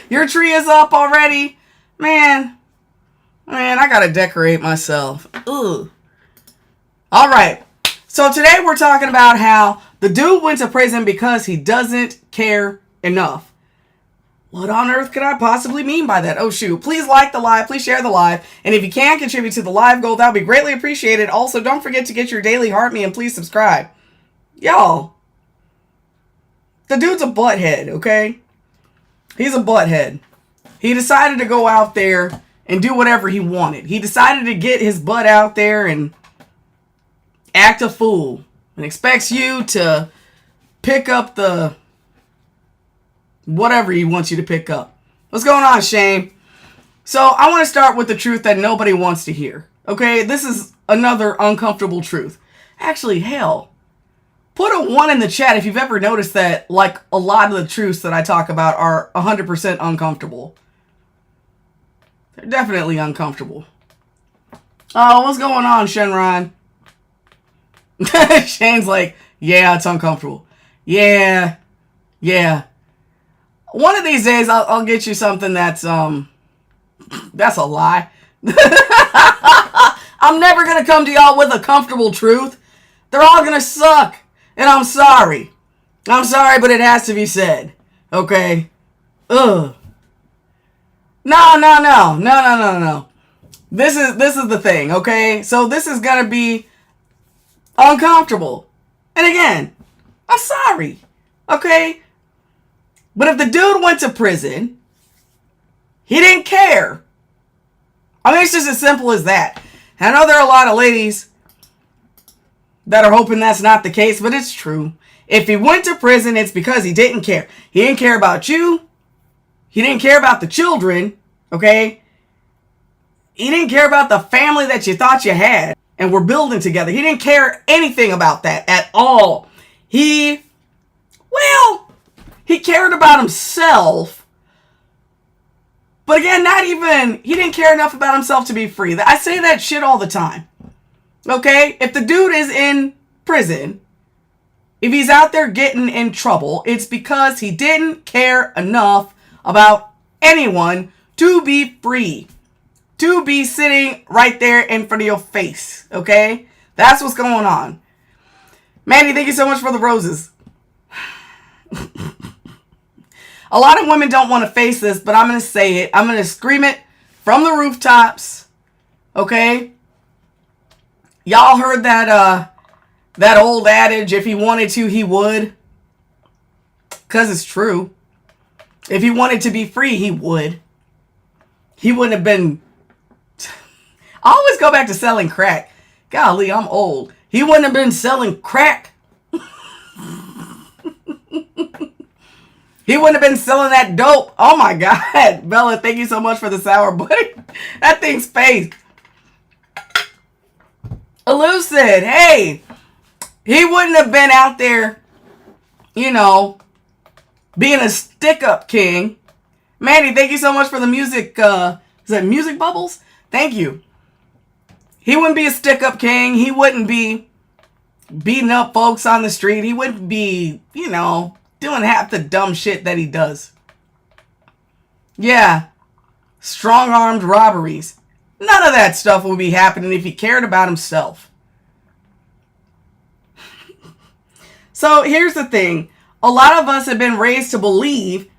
Your tree is up already? Man, I gotta decorate myself. Ugh. All right. So today we're talking about how the dude went to prison because he doesn't care enough. What on earth could I possibly mean by that? Oh, shoot. Please like the live. Please share the live. And if you can contribute to the live goal, that would be greatly appreciated. Also, don't forget to get your daily heart me and please subscribe. Y'all, the dude's a butthead, okay? He's a butthead. He decided to go out there and do whatever he wanted. He decided to get his butt out there and act a fool. And expects you to pick up the whatever he wants you to pick up. What's going on, Shane? So I want to start with the truth that nobody wants to hear. Okay, this is another uncomfortable truth. Actually, hell, put a 1 in the chat if you've ever noticed that, like, a lot of the truths that I talk about are 100% uncomfortable. They're definitely uncomfortable. Oh, what's going on, Shenron? Shane's like, yeah, it's uncomfortable. Yeah. One of these days, I'll get you something that's a lie. I'm never going to come to y'all with a comfortable truth. They're all going to suck. And I'm sorry. I'm sorry, but it has to be said. Okay? Ugh. No. This is the thing, okay? So this is going to be uncomfortable. And again, I'm sorry. Okay? But if the dude went to prison, he didn't care. I mean, it's just as simple as that. I know there are a lot of ladies that are hoping that's not the case, but it's true. If he went to prison, it's because he didn't care. He didn't care about you. He didn't care about the children, okay? He didn't care about the family that you thought you had and were building together. He didn't care anything about that at all. He cared about himself. But again, he didn't care enough about himself to be free. I say that shit all the time. Okay? If the dude is in prison, if he's out there getting in trouble, it's because he didn't care enough about anyone to be free. To be sitting right there in front of your face. Okay? That's what's going on. Mandy, thank you so much for the roses. A lot of women don't want to face this, but I'm going to say it. I'm going to scream it from the rooftops. Okay? Y'all heard that old adage, if he wanted to, he would. Because it's true. If he wanted to be free, he would. He wouldn't have been... I always go back to selling crack. Golly, I'm old. He wouldn't have been selling crack. He wouldn't have been selling that dope. Oh my God. Bella, thank you so much for the sour buddy. That thing's fake. Elucid, hey. He wouldn't have been out there, being a stick-up king. Mandy, thank you so much for the music. Is that Music Bubbles? Thank you. He wouldn't be a stick-up king. He wouldn't be beating up folks on the street. He wouldn't be, doing half the dumb shit that he does. Yeah. Strong-armed robberies. None of that stuff would be happening if he cared about himself. So here's the thing. A lot of us have been raised to believe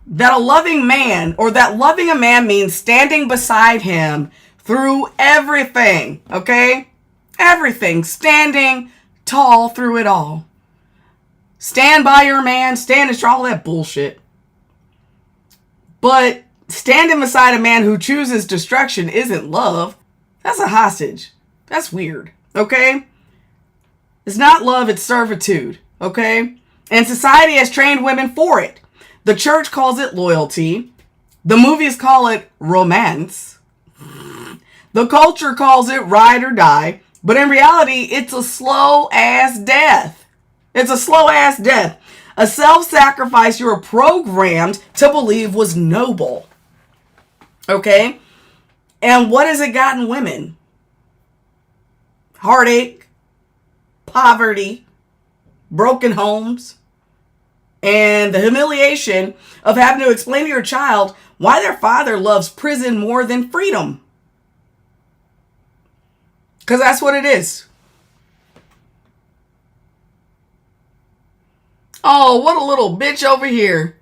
that a loving man, or that loving a man, means standing beside him through everything. Okay? Everything. Standing tall through it all. Stand by your man, stand and all that bullshit. But standing beside a man who chooses destruction isn't love. That's a hostage. That's weird. Okay? It's not love, it's servitude. Okay? And society has trained women for it. The church calls it loyalty. The movies call it romance. The culture calls it ride or die. But in reality, it's a slow-ass death. It's a slow-ass death. A self-sacrifice you were programmed to believe was noble. Okay? And what has it gotten women? Heartache, poverty, broken homes, and the humiliation of having to explain to your child why their father loves prison more than freedom. Because that's what it is. Oh, what a little bitch over here.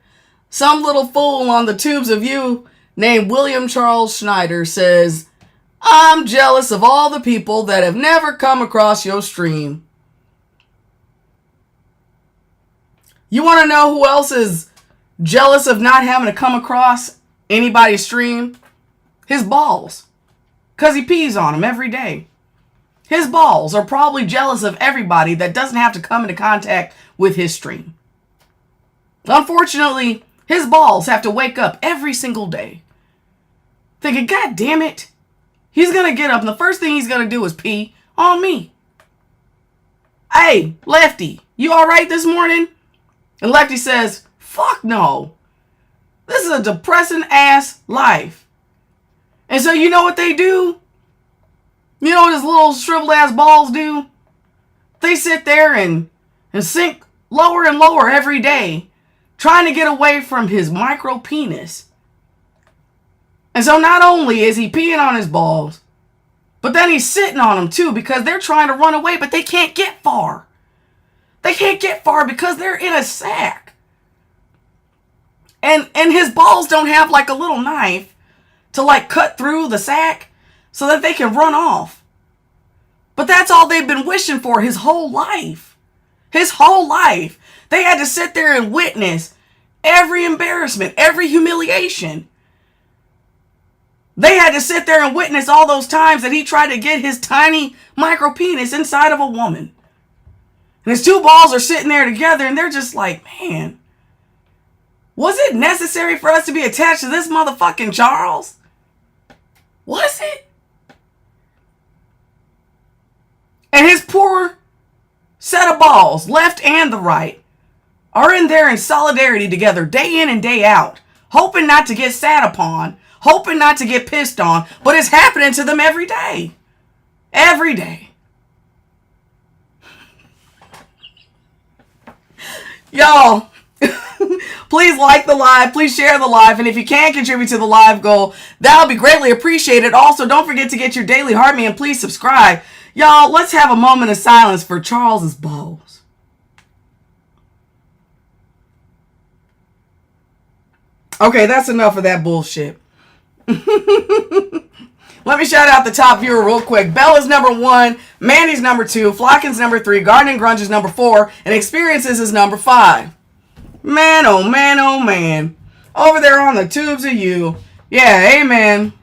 Some little fool on the tubes of you named William Charles Schneider says, I'm jealous of all the people that have never come across your stream. You want to know who else is jealous of not having to come across anybody's stream? His balls. Because he pees on them every day. His balls are probably jealous of everybody that doesn't have to come into contact with his stream. Unfortunately, his balls have to wake up every single day thinking, God damn it, he's going to get up and the first thing he's going to do is pee on me. Hey, Lefty, you all right this morning? And Lefty says, fuck no. This is a depressing ass life. And so you know what they do? You know what his little shriveled ass balls do? They sit there and sink lower and lower every day, trying to get away from his micro penis. And so not only is he peeing on his balls, but then he's sitting on them too, because they're trying to run away, but they can't get far. They can't get far because they're in a sack. And his balls don't have like a little knife to like cut through the sack so that they can run off. But that's all they've been wishing for his whole life. His whole life. They had to sit there and witness every embarrassment, every humiliation. They had to sit there and witness all those times that he tried to get his tiny micro penis inside of a woman. And his two balls are sitting there together and they're just like, man, was it necessary for us to be attached to this motherfucking Charles? Was it? And his poor set of balls, left and the right, are in there in solidarity together day in and day out, hoping not to get sat upon, hoping not to get pissed on, but it's happening to them every day. Every day. Y'all, please like the live, please share the live, and if you can contribute to the live goal, that'll be greatly appreciated. Also, don't forget to get your daily heart me and please subscribe. Y'all, let's have a moment of silence for Charles's balls. Okay, that's enough of that bullshit. Let me shout out the top viewer real quick. Bella's number 1, Mandy's number 2, Flockin's number 3, Garden and Grunge is number 4, and Experiences is number 5. Man, oh man, oh man. Over there on the tubes of you. Yeah, amen.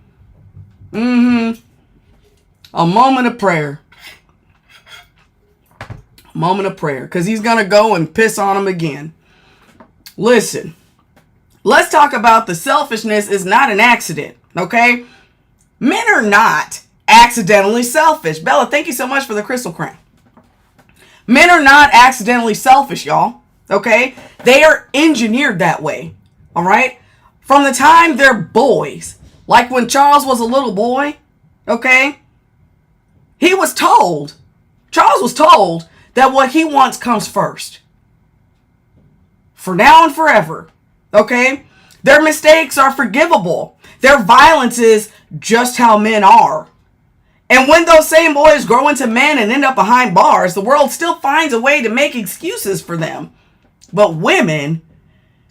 A moment of prayer. A moment of prayer. Because he's going to go and piss on him again. Listen. Let's talk about the selfishness is not an accident. Okay? Men are not accidentally selfish. Bella, thank you so much for the crystal crown. Men are not accidentally selfish, y'all. Okay? They are engineered that way. All right? From the time they're boys. Like when Charles was a little boy. Okay? He was told, Charles was told that what he wants comes first. For now and forever. Okay? Their mistakes are forgivable. Their violence is just how men are. And when those same boys grow into men and end up behind bars, the world still finds a way to make excuses for them. But women,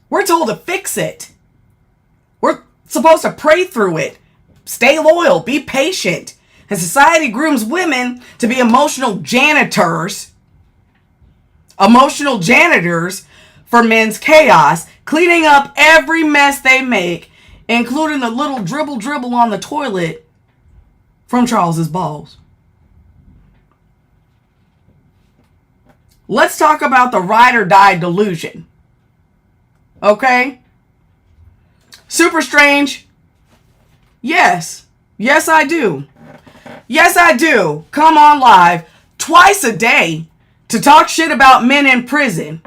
we're told to fix it. We're supposed to pray through it. Stay loyal. Be patient. And society grooms women to be emotional janitors. Emotional janitors for men's chaos, cleaning up every mess they make, including the little dribble on the toilet from Charles's balls. Let's talk about the ride or die delusion. Okay? Super strange. Yes. Yes, I do. Yes, I do. Come on live twice a day to talk shit about men in prison.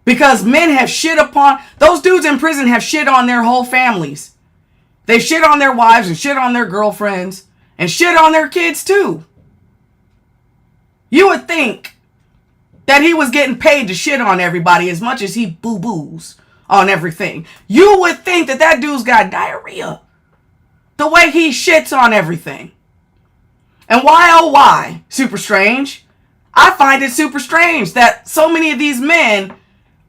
Because men have shit upon... Those dudes in prison have shit on their whole families. They shit on their wives and shit on their girlfriends. And shit on their kids too. You would think that he was getting paid to shit on everybody as much as he boo-boos on everything. You would think that that dude's got diarrhea. The way he shits on everything. And why, oh why, super strange? I find it super strange that so many of these men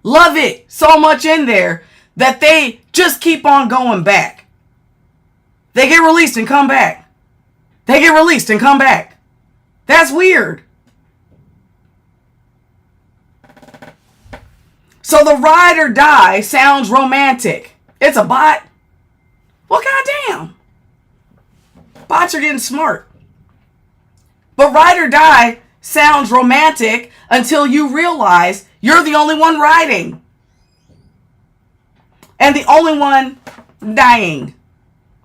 love it so much in there that they just keep on going back. They get released and come back. They get released and come back. That's weird. So the ride or die sounds romantic. It's a bot. Well, goddamn. Bots are getting smart. But ride or die sounds romantic until you realize you're the only one riding. And the only one dying.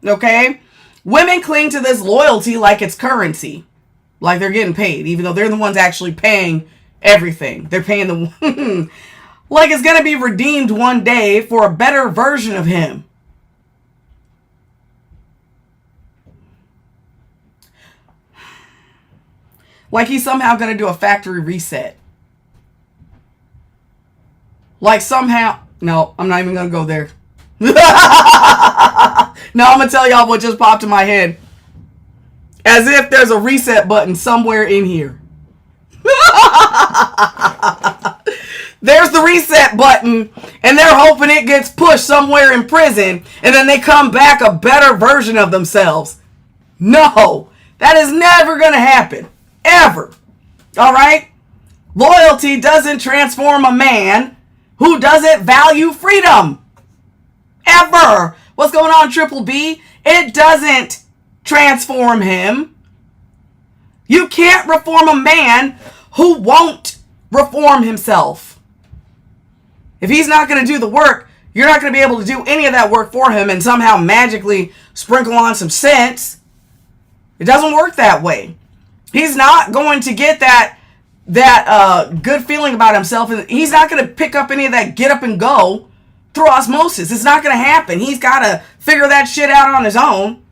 Okay? Women cling to this loyalty like it's currency. Like they're getting paid, even though they're the ones actually paying everything. They're paying the... like it's going to be redeemed one day for a better version of him. Like he's somehow going to do a factory reset. Like somehow... No, I'm not even going to go there. No, I'm going to tell y'all what just popped in my head. As if there's a reset button somewhere in here. There's the reset button, and they're hoping it gets pushed somewhere in prison, and then they come back a better version of themselves. No, that is never going to happen. Ever. All right? Loyalty doesn't transform a man who doesn't value freedom. Ever. What's going on, Triple B? It doesn't transform him. You can't reform a man who won't reform himself. If he's not going to do the work, you're not going to be able to do any of that work for him and somehow magically sprinkle on some sense. It doesn't work that way. He's not going to get that good feeling about himself, and he's not going to pick up any of that get up and go through osmosis. It's not going to happen. He's got to figure that shit out on his own.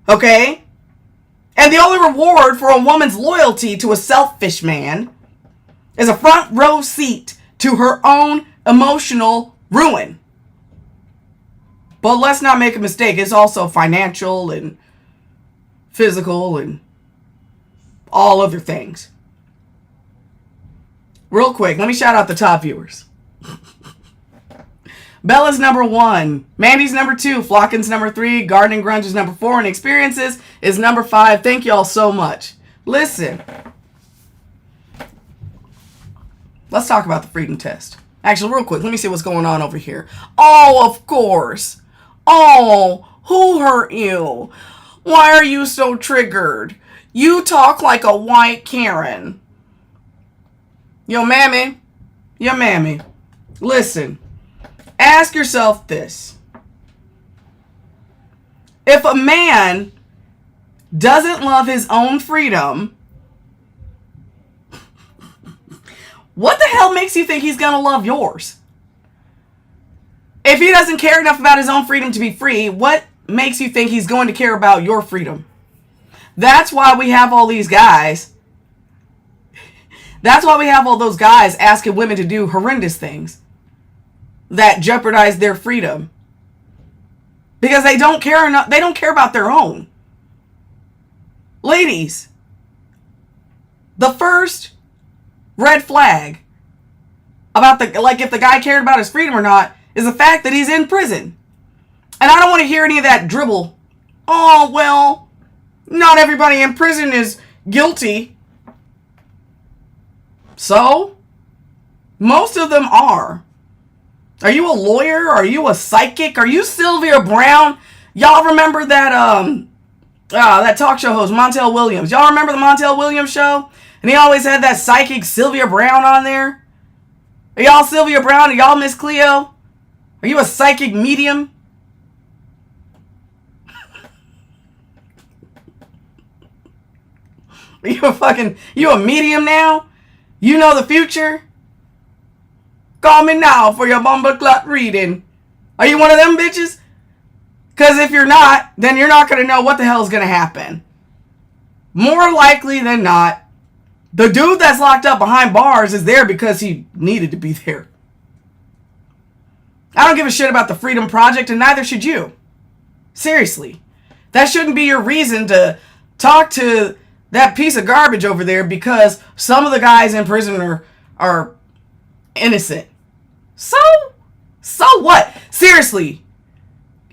Okay? And the only reward for a woman's loyalty to a selfish man is a front row seat to her own emotional ruin. But let's not make a mistake. It's also financial and physical and all other things. Real quick, let me shout out the top viewers. Bella's number 1. Mandy's number 2. Flockin's number 3. Gardening Grunge is number 4. And Experiences is number 5. Thank y'all so much. Listen. Let's talk about the freedom test. Actually, real quick, let me see what's going on over here. Oh, of course. Oh, who hurt you? Why are you so triggered? You talk like a white Karen. Yo, mammy. Yo, mammy. Listen. Ask yourself this. If a man doesn't love his own freedom, what the hell makes you think he's going to love yours? If he doesn't care enough about his own freedom to be free, what makes you think he's going to care about your freedom? That's why we have all these guys. That's why we have all those guys asking women to do horrendous things that jeopardize their freedom. Because they don't care enough. They don't care about their own. Ladies, the first red flag about if the guy cared about his freedom or not is the fact that he's in prison. And I don't want to hear any of that dribble. Oh, well, not everybody in prison is guilty. So, most of them are. Are you a lawyer? Are you a psychic? Are you Sylvia Brown? Y'all remember that that talk show host, Montel Williams? Y'all remember the Montel Williams show? And he always had that psychic Sylvia Brown on there. Are y'all Sylvia Brown? Are y'all Miss Cleo? Are you a psychic medium? Are you a medium now? You know the future? Call me now for your bumbleclot reading. Are you one of them bitches? Because if you're not, then you're not going to know what the hell is going to happen. More likely than not, The dude that's locked up behind bars is there because he needed to be there. I don't give a shit about the Freedom Project, and neither should you. Seriously. That shouldn't be your reason to talk to that piece of garbage over there because some of the guys in prison are innocent. So what? Seriously.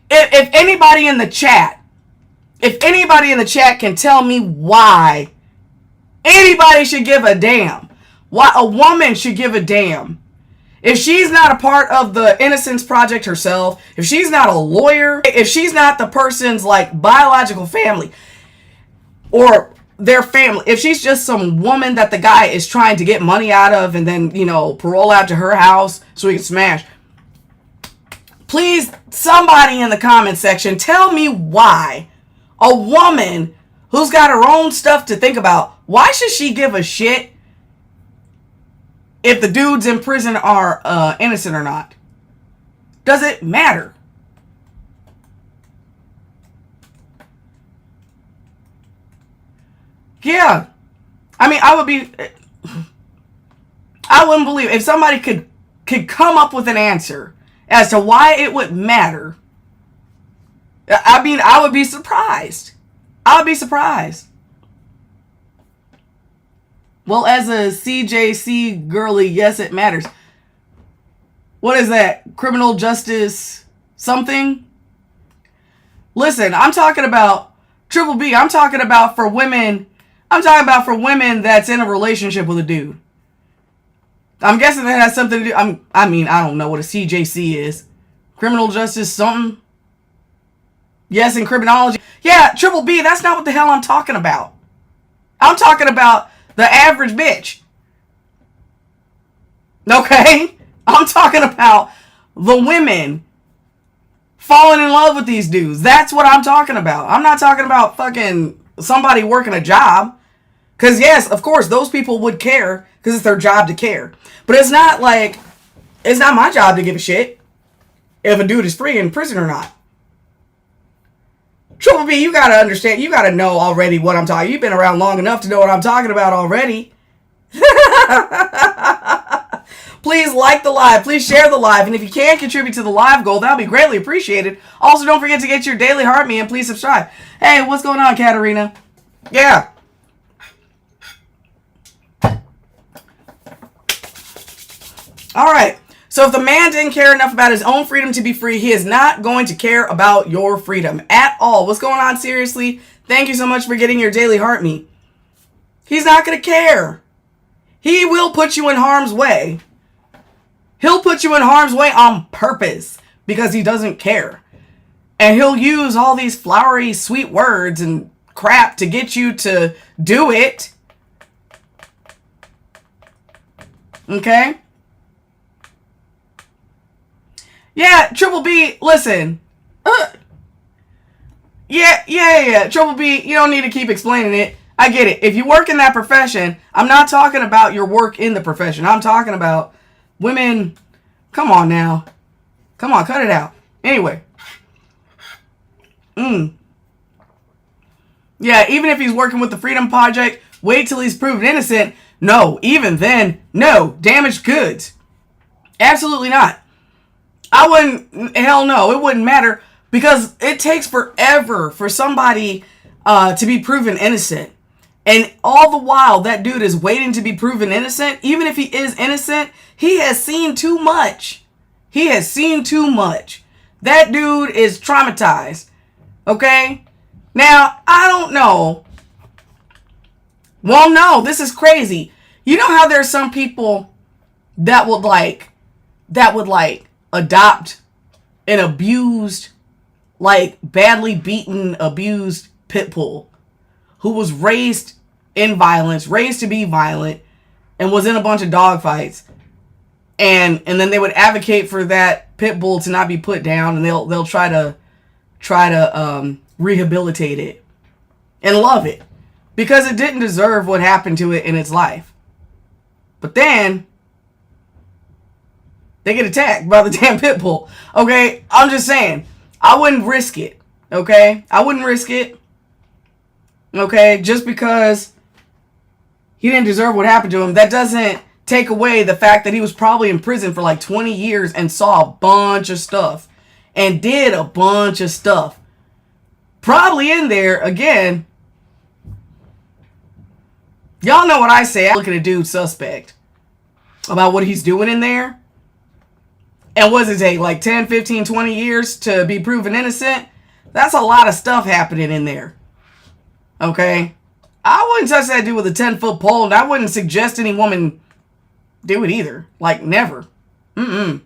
If anybody in the chat can tell me why anybody should give a damn, why a woman should give a damn, if she's not a part of the Innocence Project herself, if she's not a lawyer, if she's not the person's like biological family or their family, if she's just some woman that the guy is trying to get money out of and then, you know, parole out to her house so he can smash. Please, somebody in the comment section, tell me why a woman who's got her own stuff to think about, why should she give a shit if the dudes in prison are innocent or not? Does it matter? Yeah. I mean, I wouldn't believe if somebody could come up with an answer as to why it would matter. I mean, I would be surprised. I would be surprised. Well, as a CJC girly, yes, it matters. What is that? Criminal justice something? Listen, I'm talking about Triple B. I'm talking about for women. I'm talking about for women that's in a relationship with a dude. I'm guessing that has something to do. I mean, I don't know what a CJC is. Criminal justice something? Yes, in criminology. Yeah, Triple B, that's not what the hell I'm talking about. I'm talking about the average bitch. Okay? I'm talking about the women falling in love with these dudes. That's what I'm talking about. I'm not talking about fucking somebody working a job. Because yes, of course, those people would care because it's their job to care. But it's not like, it's not my job to give a shit if a dude is free in prison or not. Triple B, you gotta understand, you gotta know already what I'm talking. You've been around long enough to know what I'm talking about already. Please like the live. Please share the live. And if you can contribute to the live goal, that'll be greatly appreciated. Also, don't forget to get your daily heart me and please subscribe. Hey, what's going on, Katarina? Yeah. All right. So if the man didn't care enough about his own freedom to be free, he is not going to care about your freedom at all. What's going on? Seriously? Thank you so much for getting your daily heart me. He's not going to care. He will put you in harm's way. He'll put you in harm's way on purpose because he doesn't care. And he'll use all these flowery, sweet words and crap to get you to do it. Okay? Yeah, Triple B, listen. Yeah. Triple B, you don't need to keep explaining it. I get it. If you work in that profession, I'm not talking about your work in the profession. I'm talking about women. Come on now. Come on, cut it out. Anyway. Yeah, even if he's working with the Freedom Project, wait till he's proven innocent. No, even then, no. Damaged goods. Absolutely not. I wouldn't, hell no, it wouldn't matter because it takes forever for somebody to be proven innocent. And all the while that dude is waiting to be proven innocent, even if he is innocent, he has seen too much. He has seen too much. That dude is traumatized. Okay? Now, I don't know. Well, no, this is crazy. You know how there's some people that would adopt an abused, like badly beaten, abused pit bull who was raised in violence, raised to be violent, and was in a bunch of dog fights. And then they would advocate for that pit bull to not be put down, and they'll try to rehabilitate it and love it because it didn't deserve what happened to it in its life. But then they get attacked by the damn pit bull. Okay? I'm just saying. I wouldn't risk it. Okay? I wouldn't risk it. Okay? Just because he didn't deserve what happened to him. That doesn't take away the fact that he was probably in prison for like 20 years and saw a bunch of stuff and did a bunch of stuff. Probably in there, again, y'all know what I say. I look at a dude suspect about what he's doing in there. And what does it take? Like 10, 15, 20 years to be proven innocent? That's a lot of stuff happening in there. Okay? I wouldn't touch that dude with a 10-foot pole, and I wouldn't suggest any woman do it either. Like, never. Mm-mm.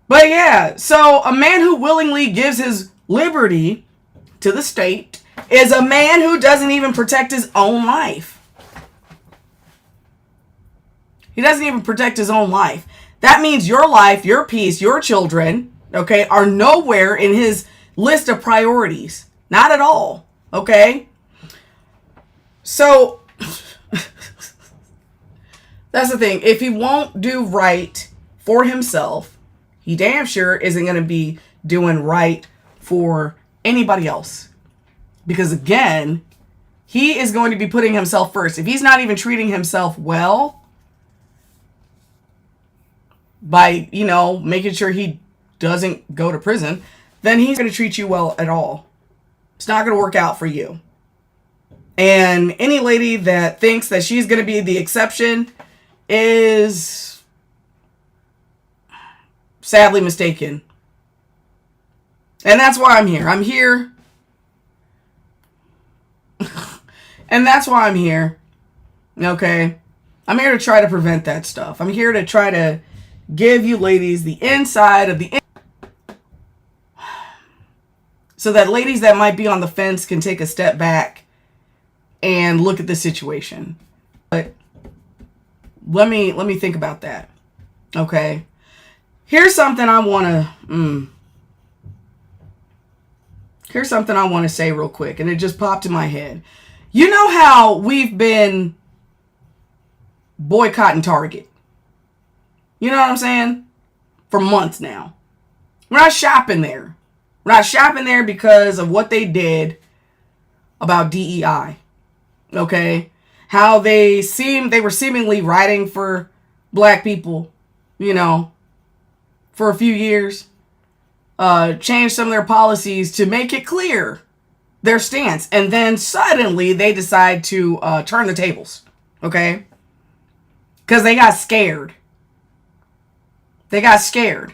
But yeah, so a man who willingly gives his liberty to the state is a man who doesn't even protect his own life. He doesn't even protect his own life. That means your life, your peace, your children, okay, are nowhere in his list of priorities. Not at all, okay? So, that's the thing. If he won't do right for himself, he damn sure isn't going to be doing right for anybody else. Because again, he is going to be putting himself first. If he's not even treating himself well by, you know, making sure he doesn't go to prison, then he's going to treat you well at all. It's not going to work out for you. And any lady that thinks that she's going to be the exception is sadly mistaken. And that's why I'm here. I'm here. And that's why I'm here. Okay? I'm here to try to prevent that stuff. I'm here to try to give you ladies the inside of the... so that ladies that might be on the fence can take a step back and look at the situation. But let me think about that. Okay? Here's something I want to... Here's something I want to say real quick, and it just popped in my head. You know how we've been boycotting Target? You know what I'm saying? For months now. We're not shopping there. We're not shopping there because of what they did about DEI. Okay? How they were seemingly writing for black people, you know, for a few years. Changed some of their policies to make it clear their stance. And then suddenly they decide to turn the tables. Okay? Because they got scared. They got scared.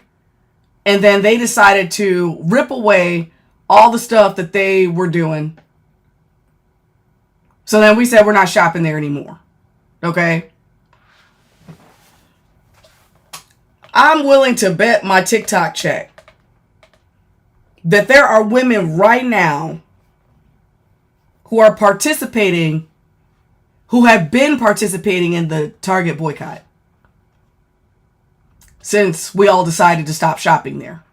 And then they decided to rip away all the stuff that they were doing. So then we said we're not shopping there anymore. Okay? I'm willing to bet my TikTok check that there are women right now who are participating, who have been participating in the Target boycott since we all decided to stop shopping there.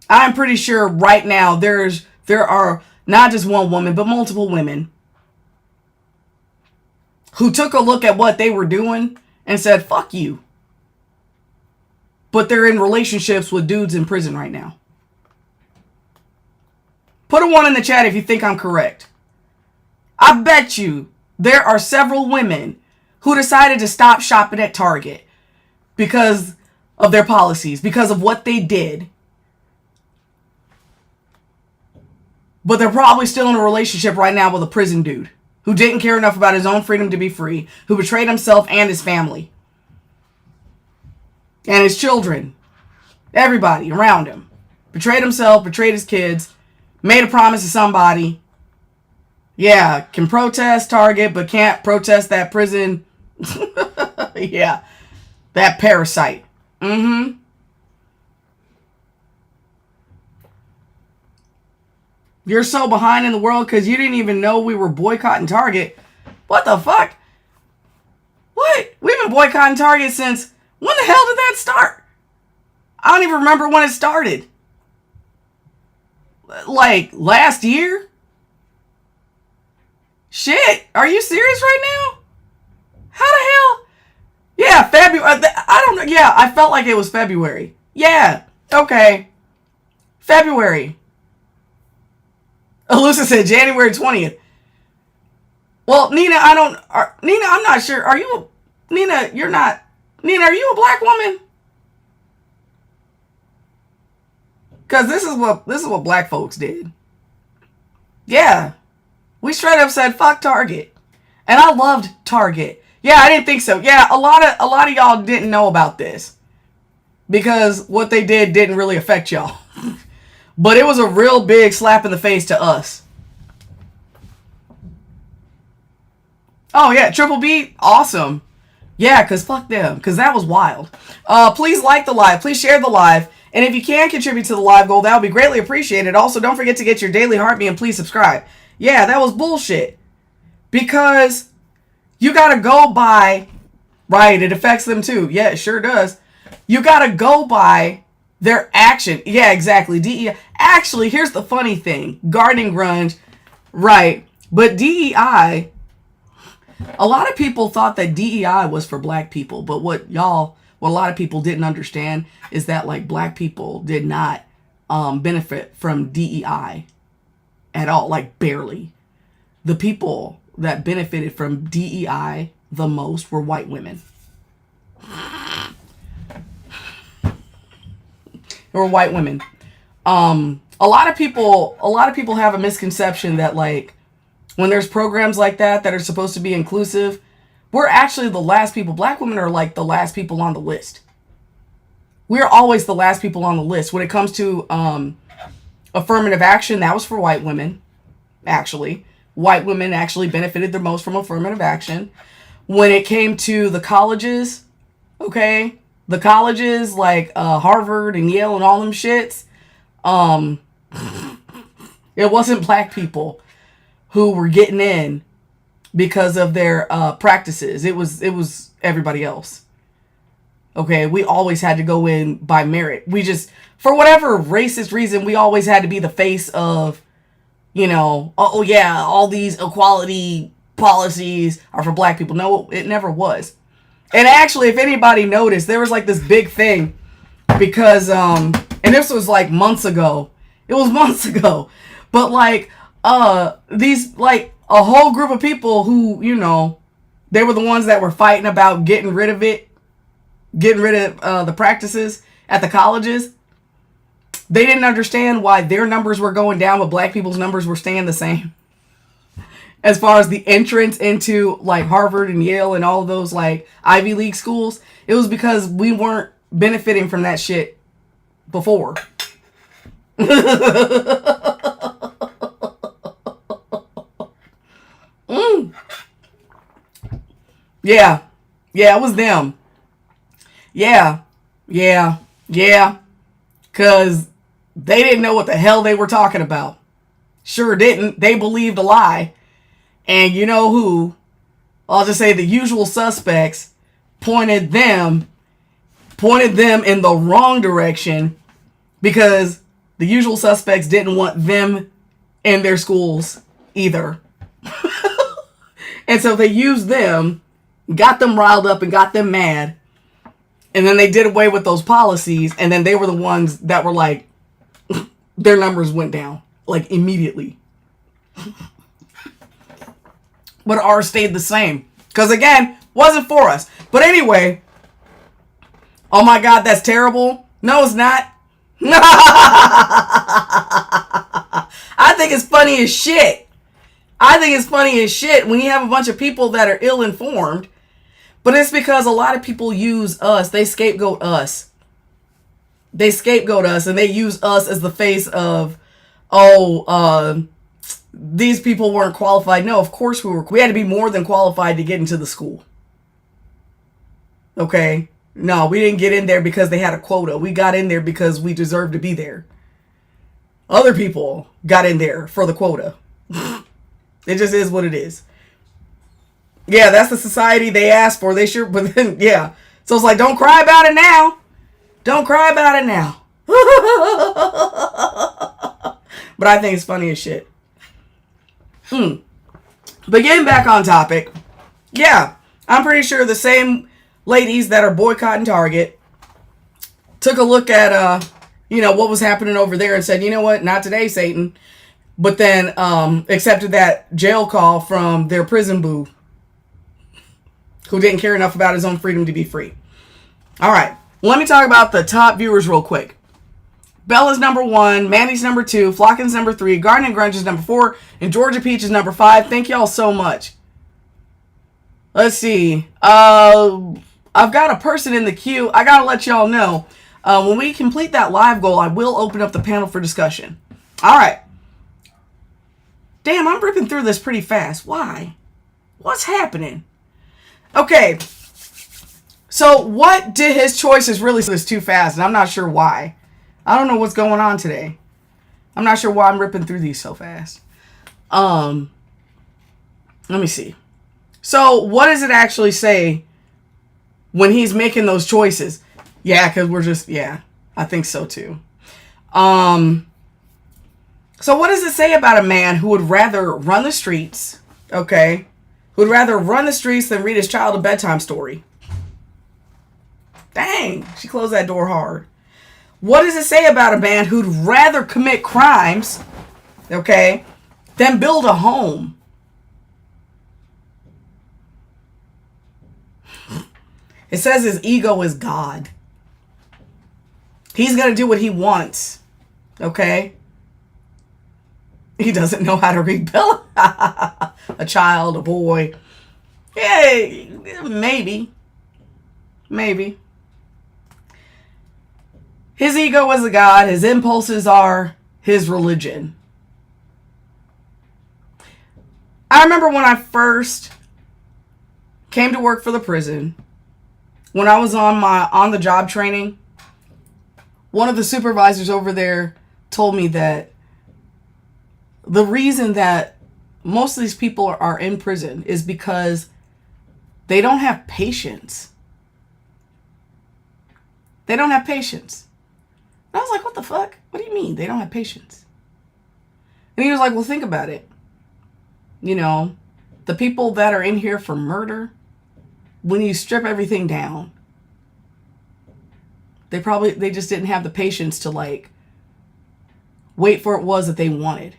I'm pretty sure right now there are not just one woman, but multiple women who took a look at what they were doing and said, fuck you. But they're in relationships with dudes in prison right now. Put a 1 in the chat if you think I'm correct. I bet you there are several women who decided to stop shopping at Target because of their policies, because of what they did. But they're probably still in a relationship right now with a prison dude who didn't care enough about his own freedom to be free, who betrayed himself and his family. And his children. Everybody around him. Betrayed himself, betrayed his kids. Made a promise to somebody. Yeah, can protest Target, but can't protest that prison. Yeah, that parasite. Mm-hmm. You're so behind in the world because you didn't even know we were boycotting Target. What the fuck? What? We've been boycotting Target since... When the hell did that start? I don't even remember when it started. Like, last year? Shit, are you serious right now? How the hell? Yeah, February. I don't know. Yeah, I felt like it was February. Yeah, okay. February. Alyssa said January 20th. Well, Nina, Nina, I'm not sure. Are you, Nina, you're not, Nina, are you a black woman? Because this is what black folks did. Yeah. We straight up said, fuck Target. And I loved Target. Yeah, I didn't think so. Yeah, a lot of y'all didn't know about this. Because what they did didn't really affect y'all. But it was a real big slap in the face to us. Oh yeah, Triple B, awesome. Yeah, because fuck them. Because that was wild. Please like the live. Please share the live. And if you can contribute to the live goal, that would be greatly appreciated. Also, don't forget to get your daily heartbeat and please subscribe. Yeah, that was bullshit. Because you got to go by... Right, it affects them too. Yeah, it sure does. You got to go by their action. Yeah, exactly. DEI. Actually, here's the funny thing. Gardening grunge. Right. But DEI... A lot of people thought that DEI was for black people, but what a lot of people didn't understand is that like black people did not benefit from DEI at all, like barely. The people that benefited from DEI the most were white women. They were white women. A lot of people have a misconception that like when there's programs like that are supposed to be inclusive, we're actually the last people. Black women are like the last people on the list. We're always the last people on the list. When it comes to affirmative action, that was for white women, actually. White women actually benefited the most from affirmative action. When it came to the colleges, okay, the colleges like Harvard and Yale and all them shits, it wasn't black people who were getting in because of their practices. It was everybody else. Okay, we always had to go in by merit. We just, for whatever racist reason, we always had to be the face of, you know, oh yeah, all these equality policies are for black people. No, it never was. And actually, if anybody noticed, there was like this big thing because, and this was like months ago. It was months ago. But like, these like a whole group of people who, you know, they were the ones that were fighting about getting rid of the practices at the colleges. They didn't understand why their numbers were going down, but black people's numbers were staying the same. As far as the entrance into like Harvard and Yale and all of those like Ivy League schools, it was because we weren't benefiting from that shit before. Yeah. Yeah, it was them. Yeah. Because they didn't know what the hell they were talking about. Sure didn't. They believed a lie. And you know who? I'll just say the usual suspects pointed them in the wrong direction because the usual suspects didn't want them in their schools either. And so they used them, got them riled up and got them mad. And then they did away with those policies. And then they were the ones that were like, their numbers went down like immediately. But ours stayed the same. Because again, wasn't for us. But anyway, oh my God, that's terrible. No, it's not. I think it's funny as shit. I think it's funny as shit when you have a bunch of people that are ill-informed. But it's because a lot of people use us. They scapegoat us. They scapegoat us and they use us as the face of, these people weren't qualified. No, of course we were. We had to be more than qualified to get into the school. Okay? No, we didn't get in there because they had a quota. We got in there because we deserved to be there. Other people got in there for the quota. It just is what it is. Yeah, that's the society they asked for. They sure, but then, yeah. So it's like, don't cry about it now. Don't cry about it now. But I think it's funny as shit. But getting back on topic. Yeah, I'm pretty sure the same ladies that are boycotting Target took a look at, what was happening over there and said, you know what? Not today, Satan. but then accepted that jail call from their prison boo, who didn't care enough about his own freedom to be free. All right, let me talk about the top viewers real quick. Bella's number 1, Mandy's number 2, Flockin's number 3, Garden and Grunge is number 4, and Georgia Peach is number 5. Thank y'all so much. Let's see. I've got a person in the queue. I gotta let y'all know. When we complete that live goal, I will open up the panel for discussion. All right. Damn, I'm ripping through this pretty fast. Why? What's happening? Okay. So what did his choices really say this too fast? And I'm not sure why. I don't know what's going on today. I'm not sure why I'm ripping through these so fast. Let me see. So what does it actually say when he's making those choices? Yeah, because we're just, yeah, I think so too. So what does it say about a man who would rather run the streets, okay? Who would rather run the streets than read his child a bedtime story? Dang, she closed that door hard. What does it say about a man who'd rather commit crimes, okay, than build a home? It says his ego is God. He's going to do what he wants, okay? He doesn't know how to read Bella. A child, a boy. Yeah, maybe. Maybe. His ego is a god. His impulses are his religion. I remember when I first came to work for the prison, when I was on the job training, one of the supervisors over there told me that the reason that most of these people are in prison is because they don't have patience. They don't have patience. And I was like, what the fuck? What do you mean they don't have patience? And he was like, well, think about it. You know, the people that are in here for murder, when you strip everything down, they just didn't have the patience to like wait for it was that they wanted.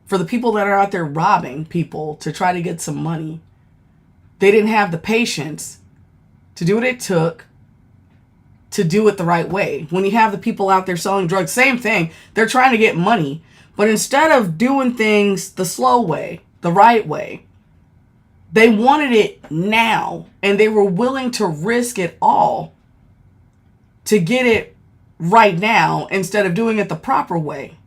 For the people that are out there robbing people to try to get some money, they didn't have the patience to do what it took to do it the right way. When you have the people out there selling drugs, same thing. They're trying to get money. But instead of doing things the slow way, the right way, they wanted it now. And they were willing to risk it all to get it right now instead of doing it the proper way.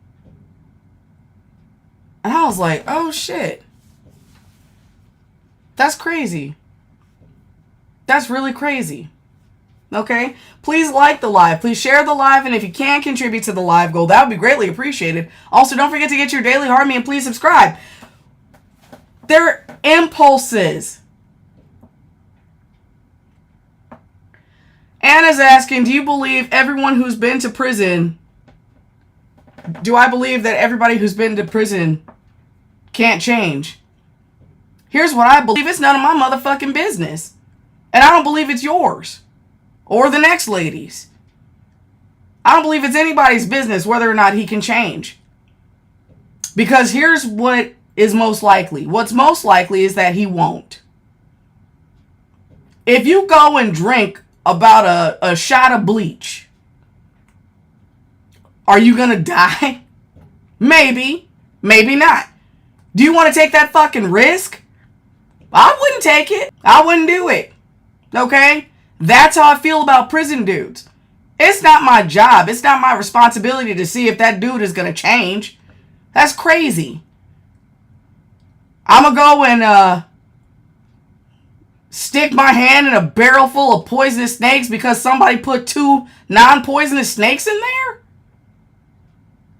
And I was like, oh shit. That's crazy. That's really crazy. Okay? Please like the live. Please share the live. And if you can contribute to the live goal, that would be greatly appreciated. Also, don't forget to get your daily heart me and please subscribe. They're impulses. Anna's asking, do you believe everyone who's been to prison, do I believe that everybody who's been to prison can't change? Here's what I believe. It's none of my motherfucking business. And I don't believe it's yours. Or the next lady's. I don't believe it's anybody's business whether or not he can change. Because here's what is most likely. What's most likely is that he won't. If you go and drink about a shot of bleach, are you going to die? Maybe. Maybe not. Do you want to take that fucking risk? I wouldn't take it. I wouldn't do it. Okay? That's how I feel about prison dudes. It's not my job. It's not my responsibility to see if that dude is going to change. That's crazy. I'm going to go and stick my hand in a barrel full of poisonous snakes because somebody put 2 non-poisonous snakes in there?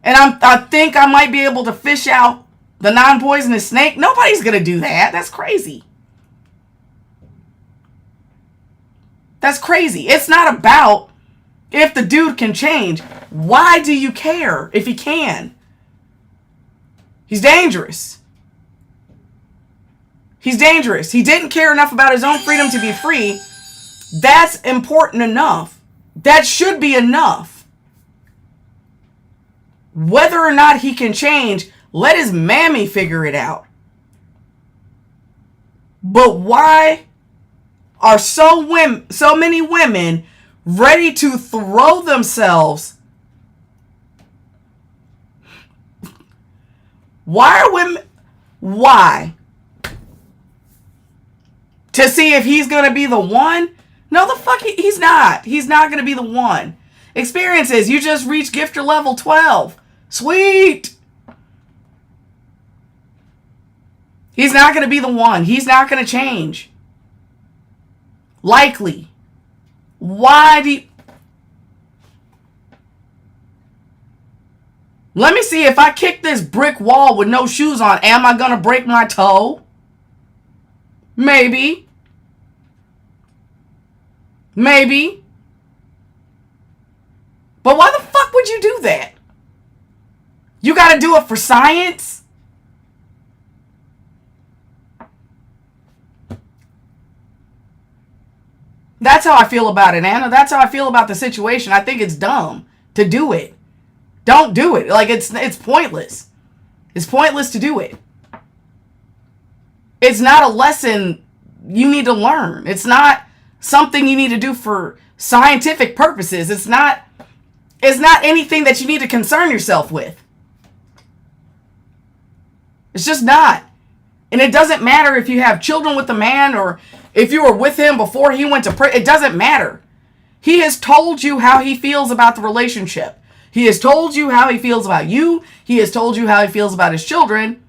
And I think I might be able to fish out the non-poisonous snake? Nobody's going to do that. That's crazy. That's crazy. It's not about if the dude can change. Why do you care if he can? He's dangerous. He's dangerous. He didn't care enough about his own freedom to be free. That's important enough. That should be enough. Whether or not he can change, Let his mammy figure it out. But why are so many women ready to throw themselves? Why are women? Why? To see if he's going to be the one? No, the fuck, he's not. He's not going to be the one. Experiences, you just reached gifter level 12. Sweet. He's not going to be the one. He's not going to change. Likely. Why do you... Let me see, if I kick this brick wall with no shoes on, am I going to break my toe? Maybe. Maybe. But why the fuck would you do that? You got to do it for science? That's how I feel about it, Anna. That's how I feel about the situation. I think it's dumb to do it. Don't do it. Like, it's pointless. It's pointless to do it. It's not a lesson you need to learn. It's not something you need to do for scientific purposes. It's not anything that you need to concern yourself with. It's just not. And it doesn't matter if you have children with the man or if you were with him before he went to prison. It doesn't matter. He has told you how he feels about the relationship. He has told you how he feels about you. He has told you how he feels about his children.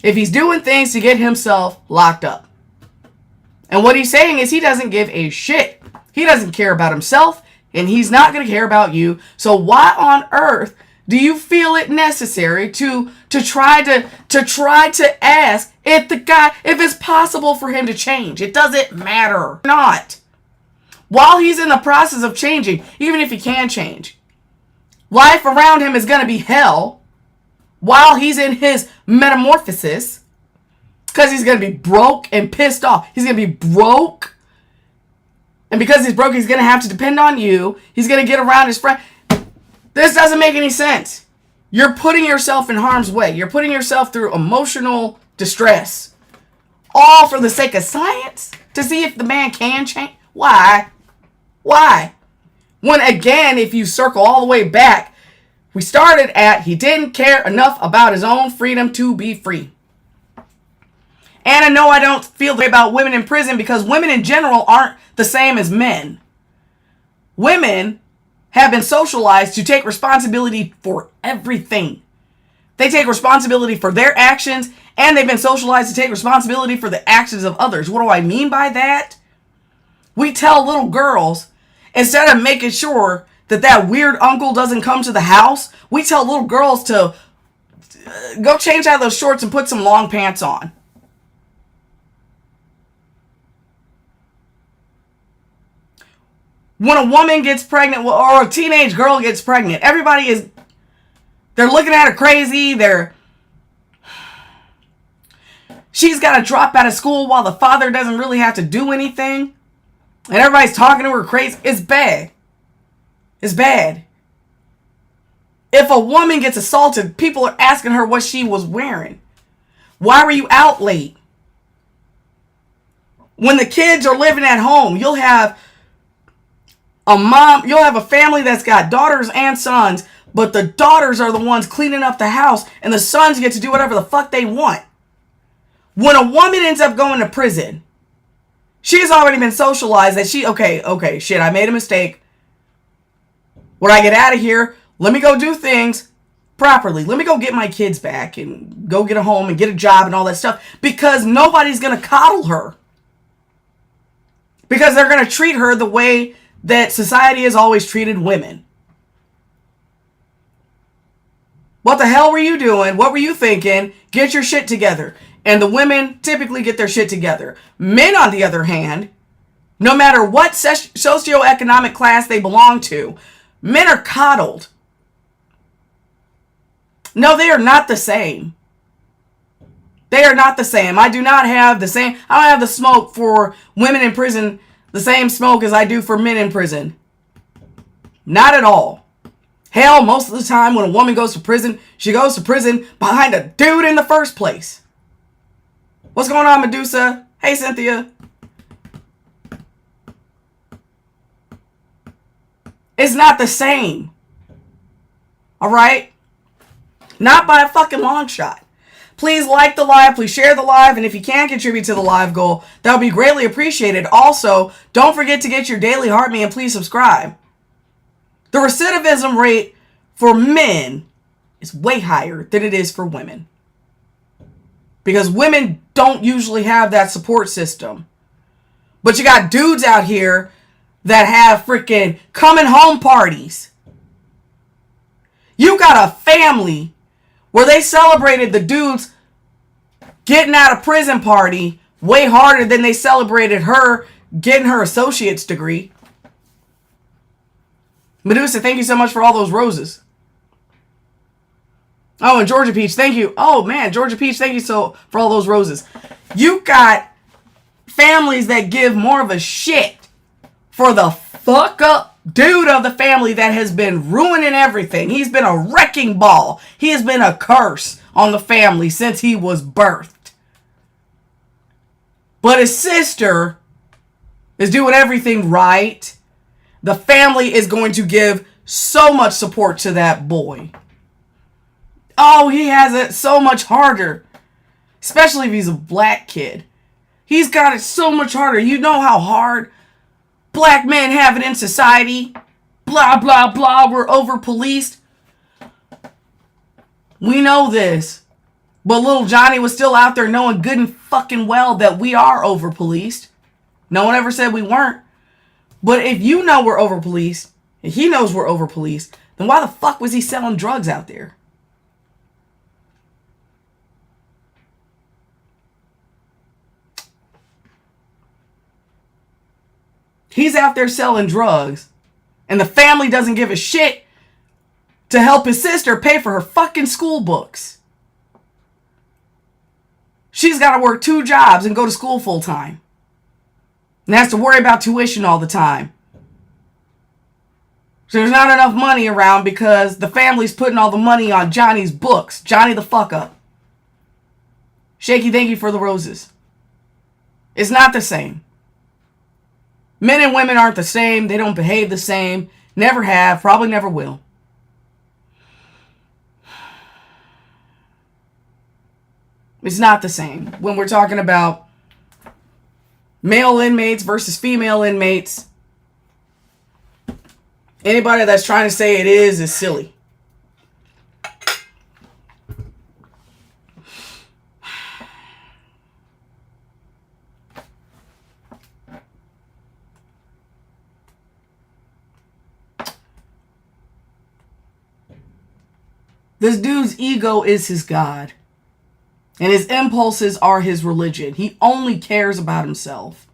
If he's doing things to get himself locked up. And what he's saying is he doesn't give a shit. He doesn't care about himself, and he's not going to care about you. So why on earth do you feel it necessary to try to ask if it's possible for him to change? It doesn't matter. Not. While he's in the process of changing, even if he can change, life around him is going to be hell while he's in his metamorphosis, because he's going to be broke and pissed off. He's going to be broke, and because he's broke, he's going to have to depend on you. He's going to get around his friend. This doesn't make any sense. You're putting yourself in harm's way. You're putting yourself through emotional distress, all for the sake of science, to see if the man can change. Why? Why? When, again, if you circle all the way back, we started at he didn't care enough about his own freedom to be free. And I know I don't feel the way about women in prison because women in general aren't the same as men. Women have been socialized to take responsibility for everything. They take responsibility for their actions, and they've been socialized to take responsibility for the actions of others. What do I mean by that? We tell little girls, instead of making sure that weird uncle doesn't come to the house, we tell little girls to go change out of those shorts and put some long pants on. When a woman gets pregnant or a teenage girl gets pregnant, they're looking at her crazy. She's got to drop out of school while the father doesn't really have to do anything. And everybody's talking to her crazy. It's bad. It's bad. If a woman gets assaulted, people are asking her what she was wearing. Why were you out late? When the kids are living at home, you'll have a family that's got daughters and sons, but the daughters are the ones cleaning up the house and the sons get to do whatever the fuck they want. When a woman ends up going to prison, she's already been socialized that okay, shit, I made a mistake. When I get out of here, let me go do things properly. Let me go get my kids back and go get a home and get a job and all that stuff, because nobody's going to coddle her. Because they're going to treat her the way that society has always treated women. What the hell were you doing? What were you thinking? Get your shit together. And the women typically get their shit together. Men, on the other hand, no matter what socioeconomic class they belong to, men are coddled. No, they are not the same. They are not the same. I don't have the smoke for women in prison, the same smoke as I do for men in prison. Not at all. Hell, most of the time when a woman goes to prison, she goes to prison behind a dude in the first place. What's going on, Medusa? Hey, Cynthia. It's not the same. All right? Not by a fucking long shot. Please like the live. Please share the live. And if you can contribute to the live goal, that would be greatly appreciated. Also, don't forget to get your daily heart me and please subscribe. The recidivism rate for men is way higher than it is for women. Because women don't usually have that support system. But you got dudes out here that have freaking coming home parties. You got a family where they celebrated the dude's getting out of prison party way harder than they celebrated her getting her associate's degree. Medusa, thank you so much for all those roses. Oh, and Georgia Peach, thank you. Oh, man, Georgia Peach, thank you so for all those roses. You got families that give more of a shit for the fuck up dude of the family that has been ruining everything. He's been a wrecking ball. He has been a curse on the family since he was birthed. But his sister is doing everything right. The family is going to give so much support to that boy. Oh, he has it so much harder. Especially if he's a black kid. He's got it so much harder. You know how hard black men have it in society. Blah, blah, blah. We're over-policed. We know this. But little Johnny was still out there knowing good and fucking well that we are over-policed. No one ever said we weren't. But if you know we're over-policed, and he knows we're over-policed, then why the fuck was he selling drugs out there? He's out there selling drugs, and the family doesn't give a shit to help his sister pay for her fucking school books. She's got to work 2 jobs and go to school full time. And has to worry about tuition all the time. So there's not enough money around because the family's putting all the money on Johnny's books. Johnny the fuck up. Shaky, thank you for the roses. It's not the same. Men and women aren't the same. They don't behave the same. Never have. Probably never will. It's not the same. When we're talking about male inmates versus female inmates, anybody that's trying to say it is silly. This dude's ego is his God. And his impulses are his religion. He only cares about himself.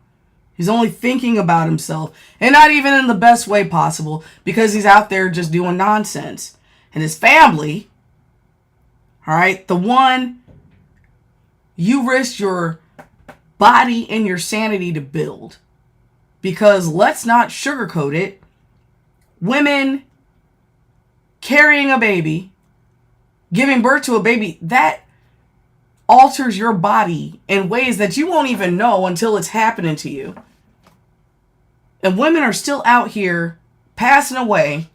He's only thinking about himself. And not even in the best way possible. Because he's out there just doing nonsense. And his family, alright, the one you risked your body and your sanity to build. Because let's not sugarcoat it. Women carrying a baby, giving birth to a baby, that alters your body in ways that you won't even know until it's happening to you. And women are still out here passing away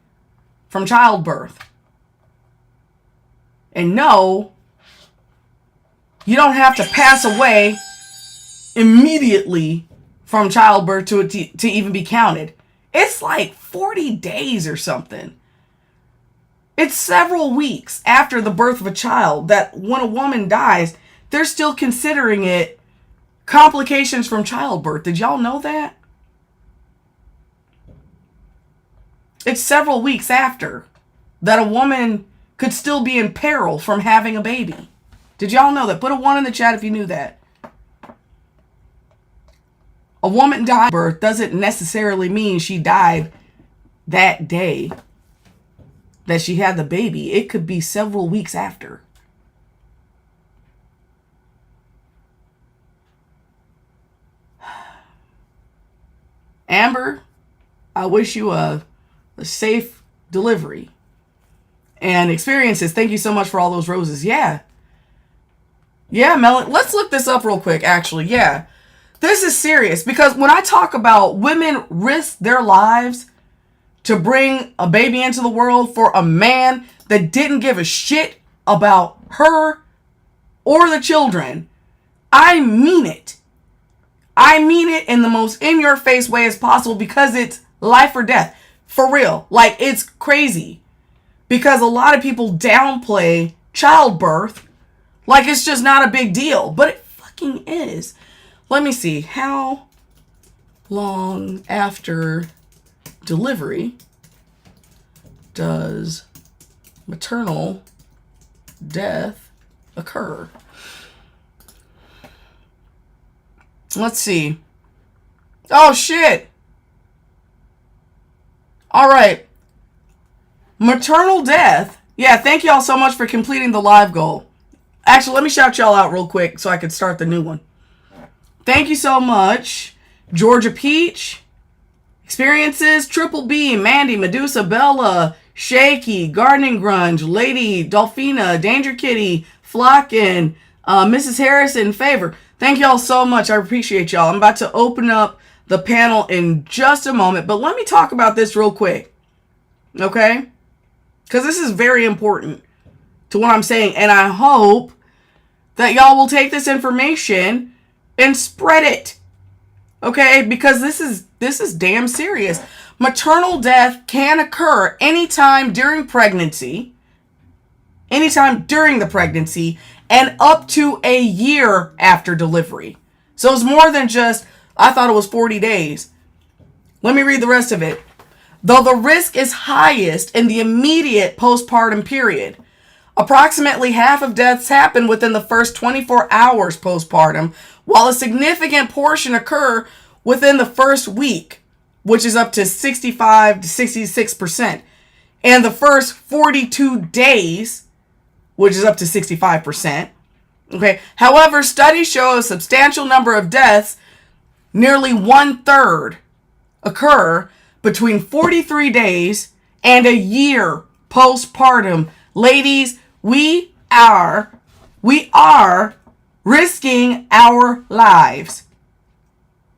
from childbirth. And no, you don't have to pass away immediately from childbirth to even be counted. It's like 40 days or something. It's several weeks after the birth of a child that when a woman dies, they're still considering it complications from childbirth. Did y'all know that? It's several weeks after that a woman could still be in peril from having a baby. Did y'all know that? Put a 1 in the chat if you knew that. A woman died birth doesn't necessarily mean she died that day that she had the baby. It could be several weeks after. Amber, I wish you a safe delivery. and experiences. Thank you so much for all those roses. Yeah. Yeah, Melon. Let's look this up real quick, actually. Yeah. This is serious because when I talk about women risk their lives to bring a baby into the world for a man that didn't give a shit about her or the children, I mean it. I mean it in the most in-your-face way as possible because it's life or death. For real. Like, it's crazy. Because a lot of people downplay childbirth like it's just not a big deal. But it fucking is. Let me see. How long after delivery does maternal death occur? Let's see. Oh, shit. All right. Maternal death. Yeah, thank y'all so much for completing the live goal. Actually, let me shout y'all out real quick so I can start the new one. Thank you so much. Georgia Peach. Experiences. Triple B. Mandy. Medusa. Bella. Shaky. Gardening Grunge. Lady. Dolphina. Danger Kitty. Flockin. Mrs. Harrison. Favor. Thank y'all so much. I appreciate y'all. I'm about to open up the panel in just a moment. But let me talk about this real quick. Okay? Because this is very important to what I'm saying. And I hope that y'all will take this information and spread it. Okay? Because this is damn serious. Maternal death can occur anytime during pregnancy. Anytime during the pregnancy. And up to a year after delivery. So it's more than just, I thought it was 40 days. Let me read the rest of it. Though the risk is highest in the immediate postpartum period. Approximately half of deaths happen within the first 24 hours postpartum, while a significant portion occur within the first week, which is up to 65 to 66%, and the first 42 days, which is up to 65%. Okay. However, studies show a substantial number of deaths, nearly 1/3, occur between 43 days and a year postpartum. Ladies, we are risking our lives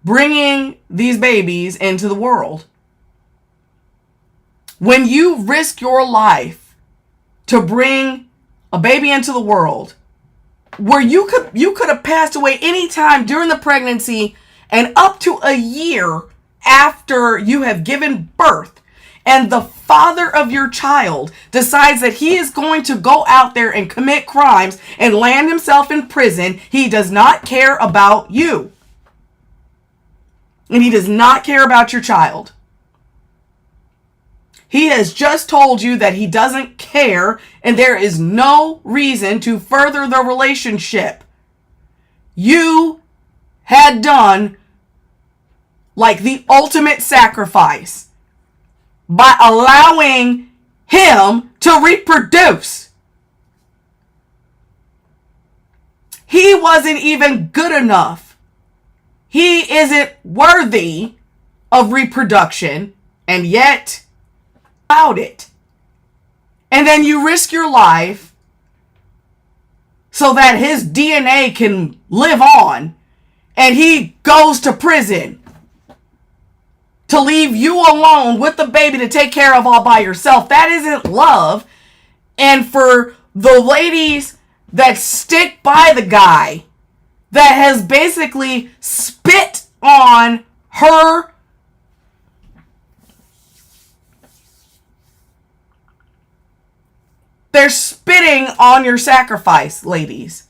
bringing these babies into the world. When you risk your life to bring a baby into the world, where you could have passed away anytime during the pregnancy and up to a year after you have given birth, and the father of your child decides that he is going to go out there and commit crimes and land himself in prison, he does not care about you. And he does not care about your child. He has just told you that he doesn't care and there is no reason to further the relationship. You had done like the ultimate sacrifice by allowing him to reproduce. He wasn't even good enough. He isn't worthy of reproduction, and yet allowed it. And then you risk your life so that his DNA can live on, and he goes to prison to leave you alone with the baby to take care of all by yourself. That isn't love. And for the ladies that stick by the guy that has basically spit on her, they're spitting on your sacrifice, ladies.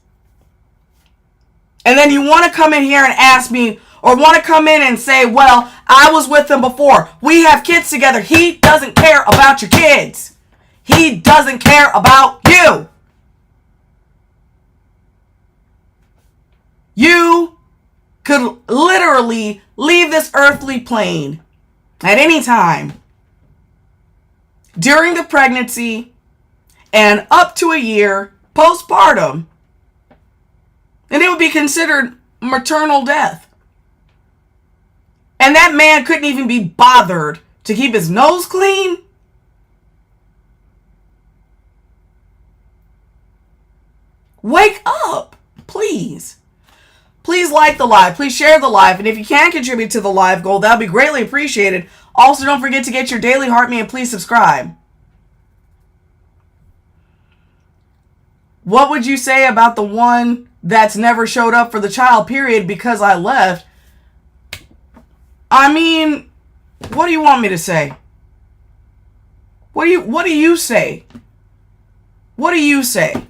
And then you want to come in here and ask me, or want to come in and say, well, I was with him before. We have kids together. He doesn't care about your kids. He doesn't care about you. You could literally leave this earthly plane at any time during the pregnancy and up to a year postpartum, and it would be considered maternal death. And that man couldn't even be bothered to keep his nose clean. Wake up, please. Please like the live. Please share the live. And if you can contribute to the live goal, that would be greatly appreciated. Also, don't forget to get your daily heart me and please subscribe. What would you say about the one that's never showed up for the child, period, because I left? I mean, what do you want me to say? What do you say? What do you say?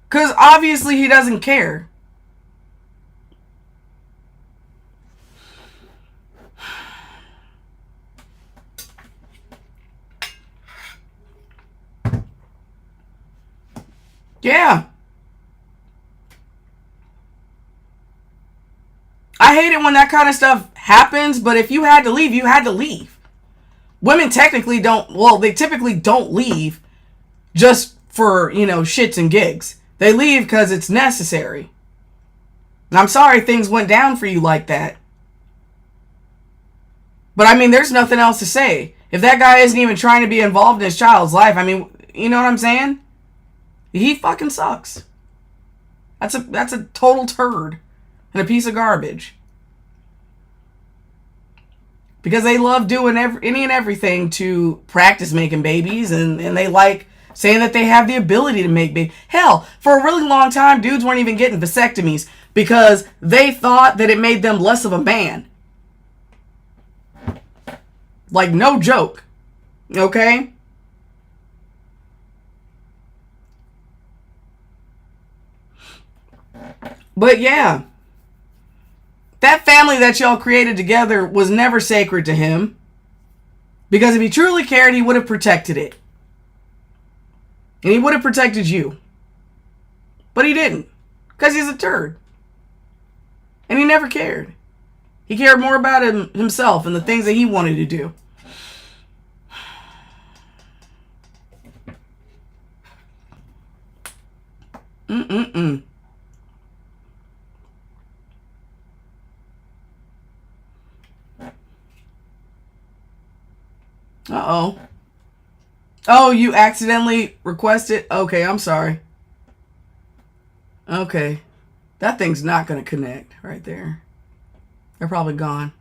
Because obviously he doesn't care. Yeah. I hate it when that kind of stuff happens, but if you had to leave, you had to leave. Women technically don't, well, they typically don't leave just for, shits and gigs. They leave because it's necessary. And I'm sorry things went down for you like that. But I mean, there's nothing else to say. If that guy isn't even trying to be involved in his child's life, I mean, you know what I'm saying? He fucking sucks. That's a total turd and a piece of garbage. Because they love doing any and everything to practice making babies, and they like saying that they have the ability to make babies. Hell, for a really long time, dudes weren't even getting vasectomies because they thought that it made them less of a man. Like, no joke. Okay? But yeah, that family that y'all created together was never sacred to him. Because if he truly cared, he would have protected it. And he would have protected you. But he didn't. Because he's a turd. And he never cared. He cared more about himself and the things that he wanted to do. Uh-oh. Oh, you accidentally requested? Okay, I'm sorry. Okay. That thing's not going to connect right there. They're probably gone.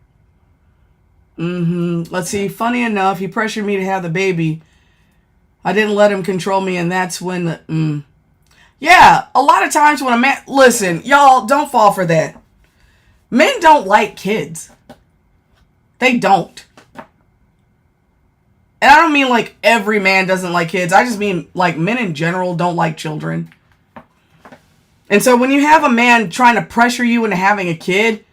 Let's see. Funny enough, he pressured me to have the baby. I didn't let him control me, and that's when the... Yeah, a lot of times when a man... Listen, y'all, don't fall for that. Men don't like kids. They don't. And I don't mean like every man doesn't like kids. I just mean like men in general don't like children. And so when you have a man trying to pressure you into having a kid,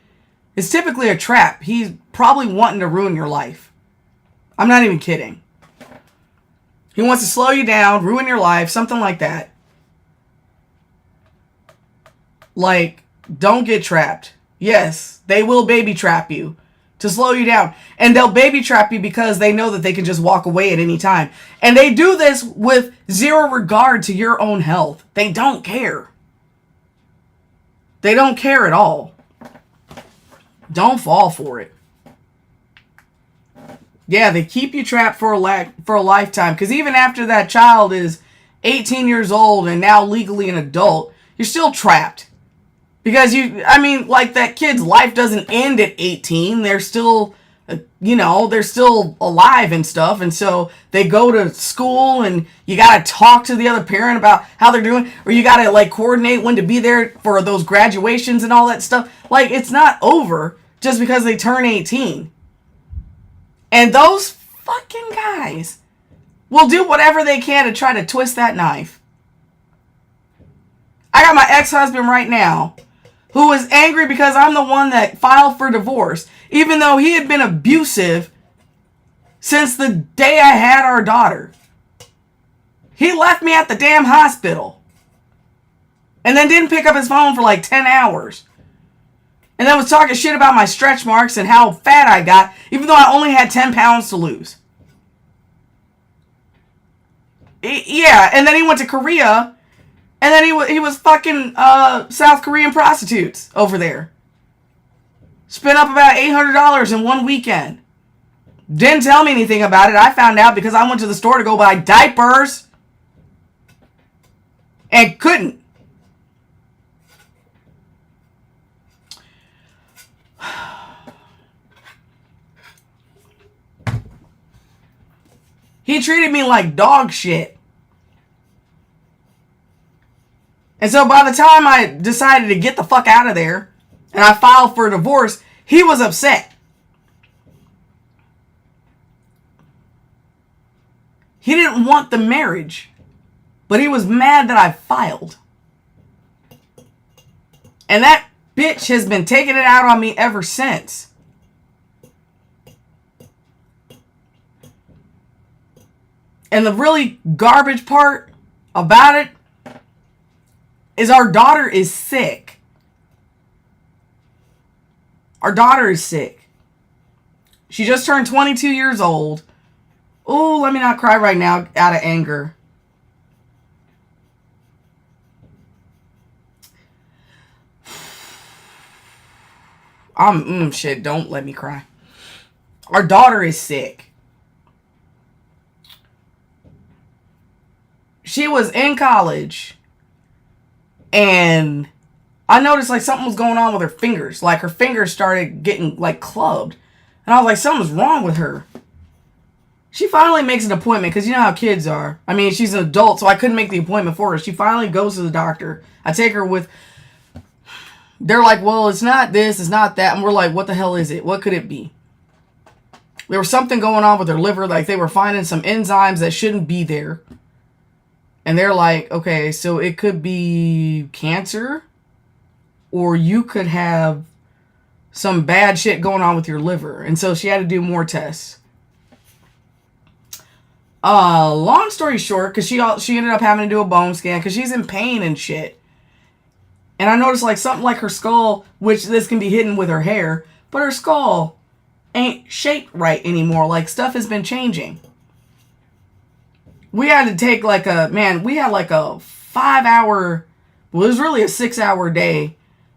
it's typically a trap. He's probably wanting to ruin your life. I'm not even kidding. He wants to slow you down, ruin your life, something like that. Like, don't get trapped. Yes, they will baby trap you to slow you down. And they'll baby trap you because they know that they can just walk away at any time. And they do this with zero regard to your own health. They don't care. They don't care at all. Don't fall for it. Yeah, they keep you trapped for a lifetime. Because even after that child is 18 years old and now legally an adult, you're still trapped. Because like that kid's life doesn't end at 18. They're still, they're still alive and stuff. And so they go to school and you got to talk to the other parent about how they're doing. Or you got to like coordinate when to be there for those graduations and all that stuff. Like, it's not over just because they turn 18. And those fucking guys will do whatever they can to try to twist that knife. I got my ex-husband right now who is angry because I'm the one that filed for divorce, even though he had been abusive since the day I had our daughter. He left me at the damn hospital and then didn't pick up his phone for like 10 hours. And then was talking shit about my stretch marks and how fat I got, even though I only had 10 pounds to lose. Yeah, and then he went to Korea. And then he was fucking South Korean prostitutes over there. Spent up about $800 in one weekend. Didn't tell me anything about it. I found out because I went to the store to go buy diapers and couldn't. He treated me like dog shit. And so by the time I decided to get the fuck out of there and I filed for a divorce, he was upset. He didn't want the marriage, but he was mad that I filed. And that bitch has been taking it out on me ever since. And the really garbage part about it is our daughter is sick. Our daughter is sick. She just turned 22 years old. Oh, let me not cry right now out of anger. Shit, don't let me cry. Our daughter is sick. She was in college and I noticed like something was going on with her fingers. Like her fingers started getting like clubbed. And I was like, something's wrong with her. She finally makes an appointment because you know how kids are. I mean, she's an adult, so I couldn't make the appointment for her. She finally goes to the doctor. I take her with... They're like, well, it's not this, it's not that. And we're like, what the hell is it? What could it be? There was something going on with her liver. Like they were finding some enzymes that shouldn't be there. And they're like, okay, so it could be cancer. Or you could have some bad shit going on with your liver. And so she had to do more tests. Long story short, because she ended up having to do a bone scan because she's in pain and shit. And I noticed like something like her skull, which this can be hidden with her hair, but her skull ain't shaped right anymore. Like stuff has been changing. We had to take like we had like a 5-hour, well, it was really a 6-hour day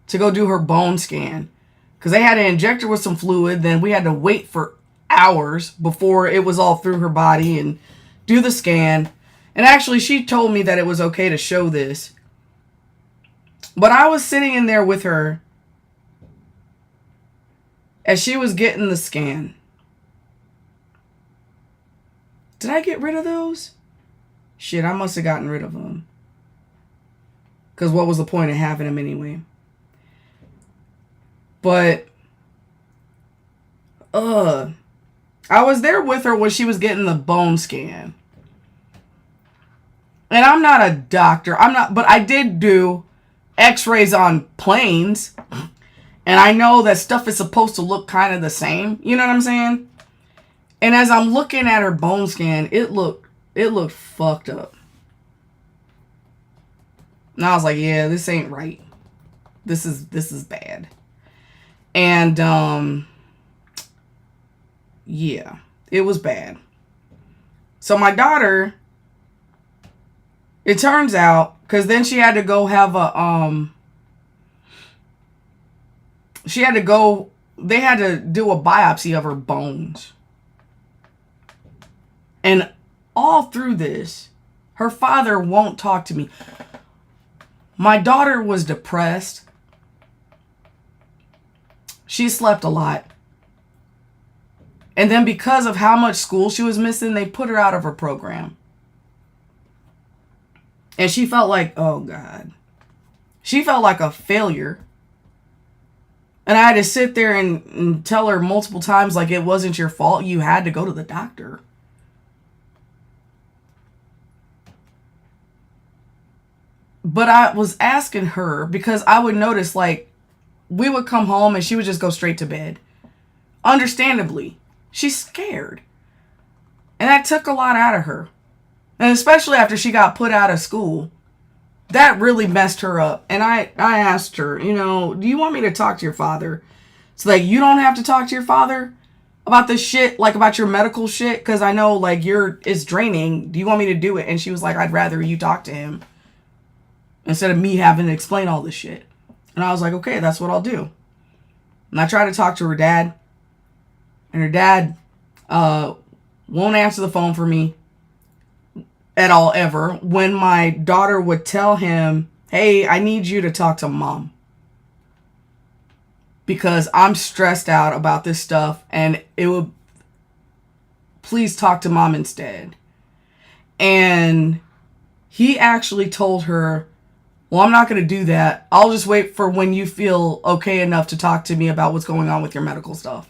to go do her bone scan. Because they had to inject her with some fluid. Then we had to wait for hours before it was all through her body and do the scan. And actually, she told me that it was okay to show this. But I was sitting in there with her as she was getting the scan. Did I get rid of those? Shit, I must have gotten rid of them. Because what was the point of having them anyway? But, I was there with her when she was getting the bone scan. And I'm not a doctor. But I did do x-rays on planes. And I know that stuff is supposed to look kind of the same. You know what I'm saying? And as I'm looking at her bone scan, it looked fucked up. And I was like, yeah, this ain't right. This is bad. And, yeah, it was bad. So my daughter, it turns out, because then she had to go have they had to do a biopsy of her bones. And all through this, her father won't talk to me. My daughter was depressed. She slept a lot. And then because of how much school she was missing, they put her out of her program. And she felt like, oh God. She felt like a failure. And I had to sit there and tell her multiple times, like, it wasn't your fault. You had to go to the doctor. But I was asking her because I would notice, like, we would come home and she would just go straight to bed. Understandably, she's scared. And that took a lot out of her. And especially after she got put out of school, that really messed her up. And I asked her, do you want me to talk to your father? So, like, you don't have to talk to your father about this shit, like about your medical shit, because I know, like, it's draining. Do you want me to do it? And she was like, I'd rather you talk to him instead of me having to explain all this shit. And I was like, okay, that's what I'll do. And I tried to talk to her dad. And her dad, Won't answer the phone for me at all ever. When my daughter would tell him, hey, I need you to talk to mom because I'm stressed out about this stuff, and it would, please talk to mom instead. And he actually told her, well, I'm not going to do that. I'll just wait for when you feel okay enough to talk to me about what's going on with your medical stuff.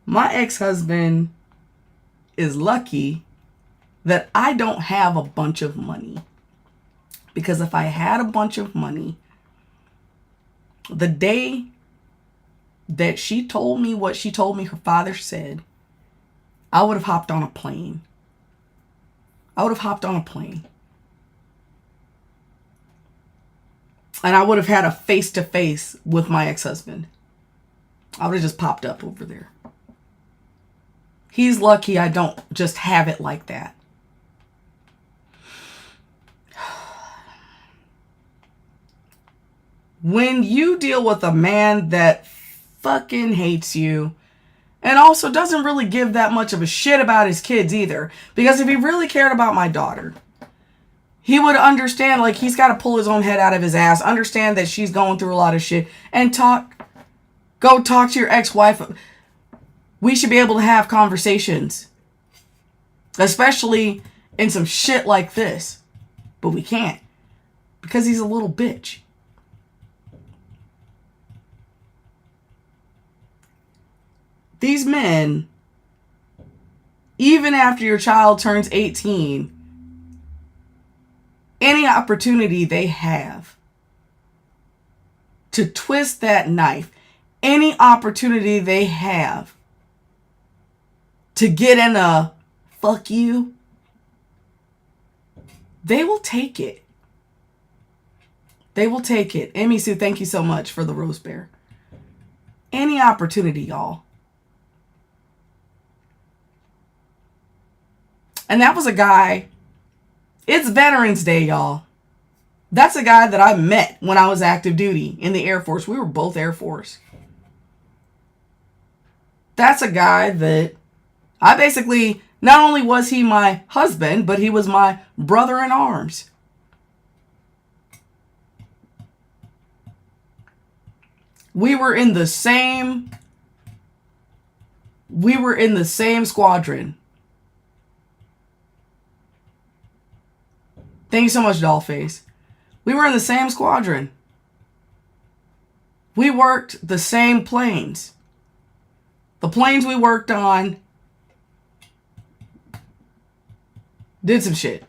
My ex-husband is lucky that I don't have a bunch of money. Because if I had a bunch of money, the day that she told me what she told me her father said, I would have hopped on a plane. I would have hopped on a plane. And I would have had a face-to-face with my ex-husband. I would have just popped up over there. He's lucky I don't just have it like that. When you deal with a man that fucking hates you and also doesn't really give that much of a shit about his kids either, because if he really cared about my daughter, he would understand, like, he's got to pull his own head out of his ass, understand that she's going through a lot of shit, and go talk to your ex-wife. We should be able to have conversations, especially in some shit like this. But we can't, because he's a little bitch. These men, even after your child turns 18, any opportunity they have to twist that knife, any opportunity they have to get in a fuck you, they will take it. They will take it. Amy Sue, thank you so much for the roast bear. Any opportunity, y'all. And that was a guy, it's Veterans Day, y'all. That's a guy that I met when I was active duty in the Air Force. We were both Air Force. That's a guy that I basically, not only was he my husband, but he was my brother in arms. We were in the same squadron. Thank you so much, Dollface. We were in the same squadron. We worked the same planes. The planes we worked on did some shit.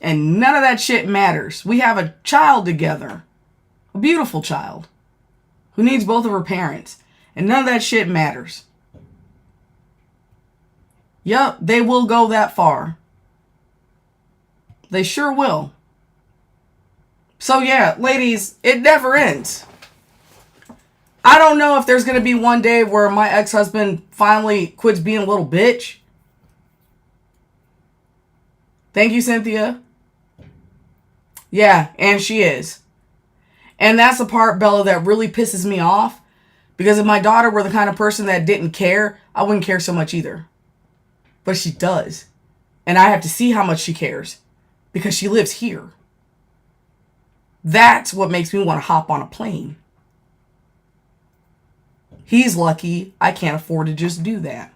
And none of that shit matters. We have a child together. A beautiful child. Who needs both of her parents. And none of that shit matters. Yup, they will go that far. They sure will. So yeah, ladies, it never ends. I don't know if there's going to be one day where my ex-husband finally quits being a little bitch. Thank you, Cynthia. Yeah, and she is. And that's the part, Bella, that really pisses me off. Because if my daughter were the kind of person that didn't care, I wouldn't care so much either. But she does. And I have to see how much she cares. Because she lives here. That's what makes me want to hop on a plane. He's lucky I can't afford to just do that.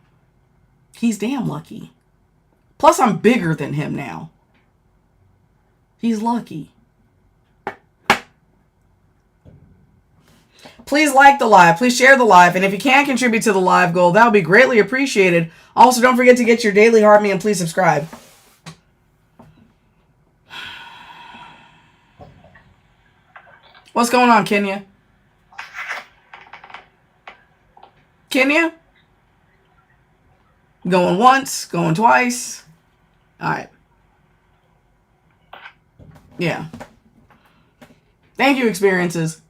He's damn lucky. Plus, I'm bigger than him now. He's lucky. Please like the live. Please share the live. And if you can contribute to the live goal, that would be greatly appreciated. Also, don't forget to get your daily heart me and please subscribe. What's going on, Kenya? Kenya? Going once, going twice. All right. Yeah. Thank you, experiences.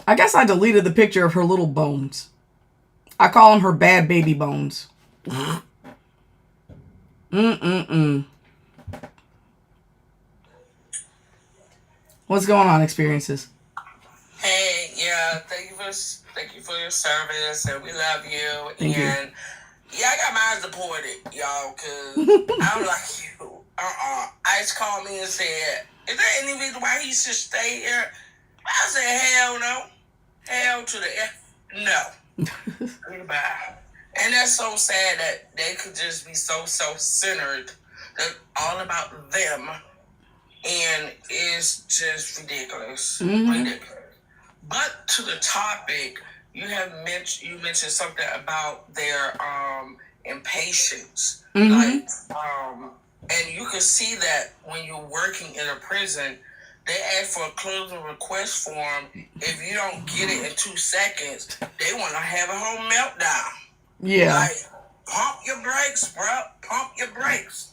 I guess I deleted the picture of her little bones. I call them her bad baby bones. What's going on, Experiences? Hey, yeah, thank you for your service, and we love you. Thank you. Yeah, I got mine deported, y'all, because I'm like you. ICE called me and said, is there any reason why he should stay here? I said, hell no. Hell to the F. No. Goodbye. And that's so sad that they could just be so self-centered. That's all about them. And it's just ridiculous. Ridiculous. But to the topic, you mentioned something about their impatience. And you can see that when you're working in a prison, they ask for a closing request form. If you don't get it in 2 seconds, they want to have a whole meltdown. Yeah. Like, pump your brakes, bro. Pump your brakes.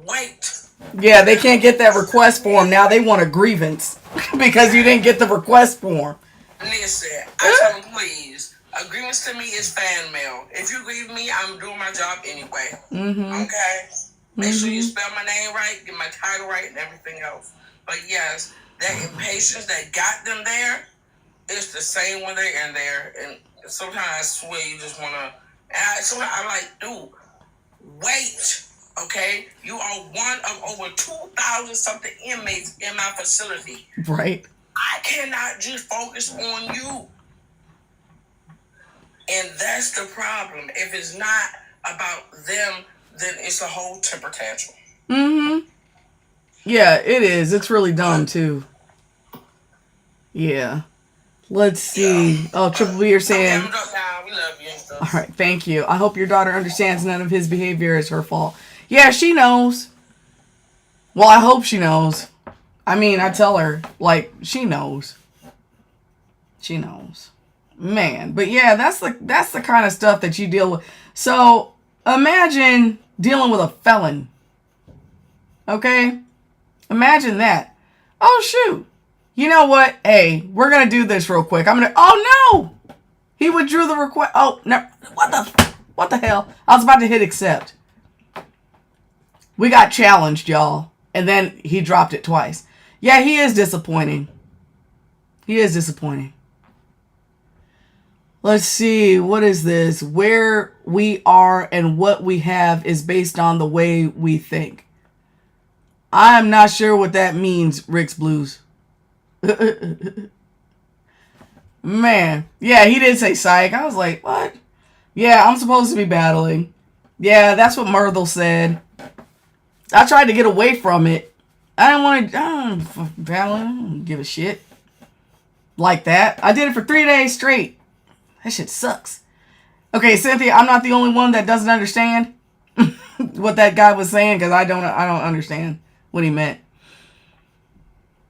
Wait. Yeah, they can't get that request form. Now they want a grievance because you didn't get the request form. Listen, I tell them, please. Agreements to me is fan mail. If you grieve me, I'm doing my job anyway. Okay? Make sure you spell my name right, get my title right, and everything else. But yes, that impatience that got them there is the same when they're in there. And sometimes I swear you just want to... I'm like, dude, wait. Okay? You are one of over 2,000 something inmates in my facility. Right. I cannot just focus on you. And that's the problem. If it's not about them, then it's a whole temper tantrum. Yeah, it is. It's really dumb, too. Yeah. Let's see. Yeah. Oh, Triple B, you're saying... We love you and stuff. All right, thank you. I hope your daughter understands none of his behavior is her fault. Yeah, she knows. Well, I hope she knows. I mean, I tell her, like, she knows. She knows. Man, but yeah, that's the kind of stuff that you deal with. So, imagine dealing with a felon. Okay? Imagine that. Oh, shoot. You know what? Hey, we're going to do this real quick. Oh, no! He withdrew the request. Oh, no. What the hell? I was about to hit accept. We got challenged, y'all. And then he dropped it twice. Yeah, he is disappointing. He is disappointing. Let's see. What is this? Where we are and what we have is based on the way we think. I'm not sure what that means, Rick's Blues. Man. Yeah, he did say psych. I was like, what? Yeah, I'm supposed to be battling. Yeah, that's what Myrtle said. I tried to get away from it. I didn't want to battling. I don't give a shit. Like that. I did it for 3 days straight. That shit sucks. Okay, Cynthia, I'm not the only one that doesn't understand what that guy was saying, because I don't understand what he meant.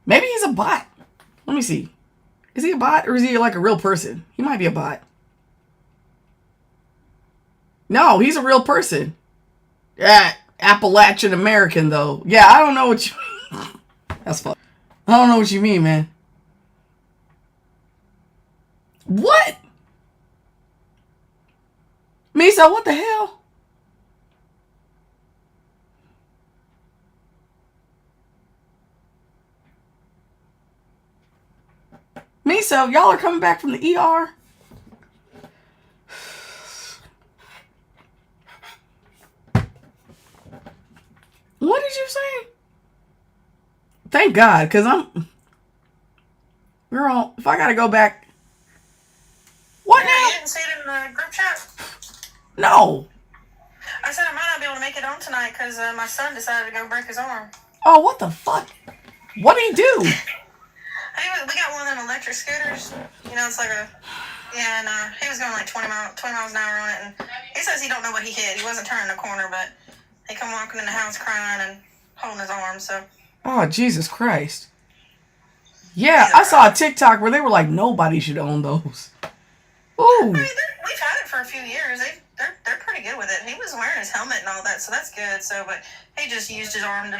Maybe he's a bot. Let me see. Is he a bot or is he like a real person? He might be a bot. No, he's a real person. Yeah, Appalachian American though. Yeah, I don't know what you mean. That's fun. I don't know what you mean, man. What? Misa, what the hell? Misa, y'all are coming back from the ER? What did you say? Thank God, because girl, if I gotta go back. What now? You didn't see it in the group chat? No. I said I might not be able to make it on tonight because my son decided to go break his arm. Oh, what the fuck? What did he do? We got one of them electric scooters. You know, it's like a... Yeah, and he was going like 20 miles an hour on it. And he says he don't know what he hit. He wasn't turning the corner, but he come walking in the house crying and holding his arm, so... Oh, Jesus Christ. Yeah, I saw a TikTok where they were like, nobody should own those. Ooh. I mean, we've had it for a few years. They're pretty good with it. He was wearing his helmet and all that, so that's good. So, but he just used his arm to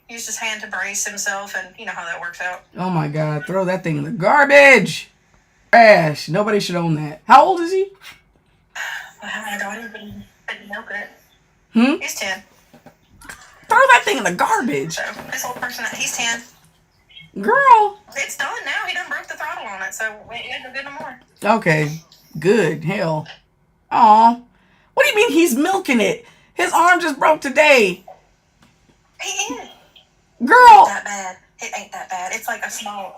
used his hand to brace himself, and you know how that works out. Oh my God, throw that thing in the garbage. Trash. Nobody should own that. How old is he? I have a daughter, but didn't milk it. Hmm? He's 10. Throw that thing in the garbage. So this whole person, he's 10. Girl. It's done now. He done broke the throttle on it, so we ain't no good no more. Okay. Good. Hell. Aw. What do you mean he's milking it? His arm just broke today. He is. Girl. That bad. It ain't that bad. It's like a small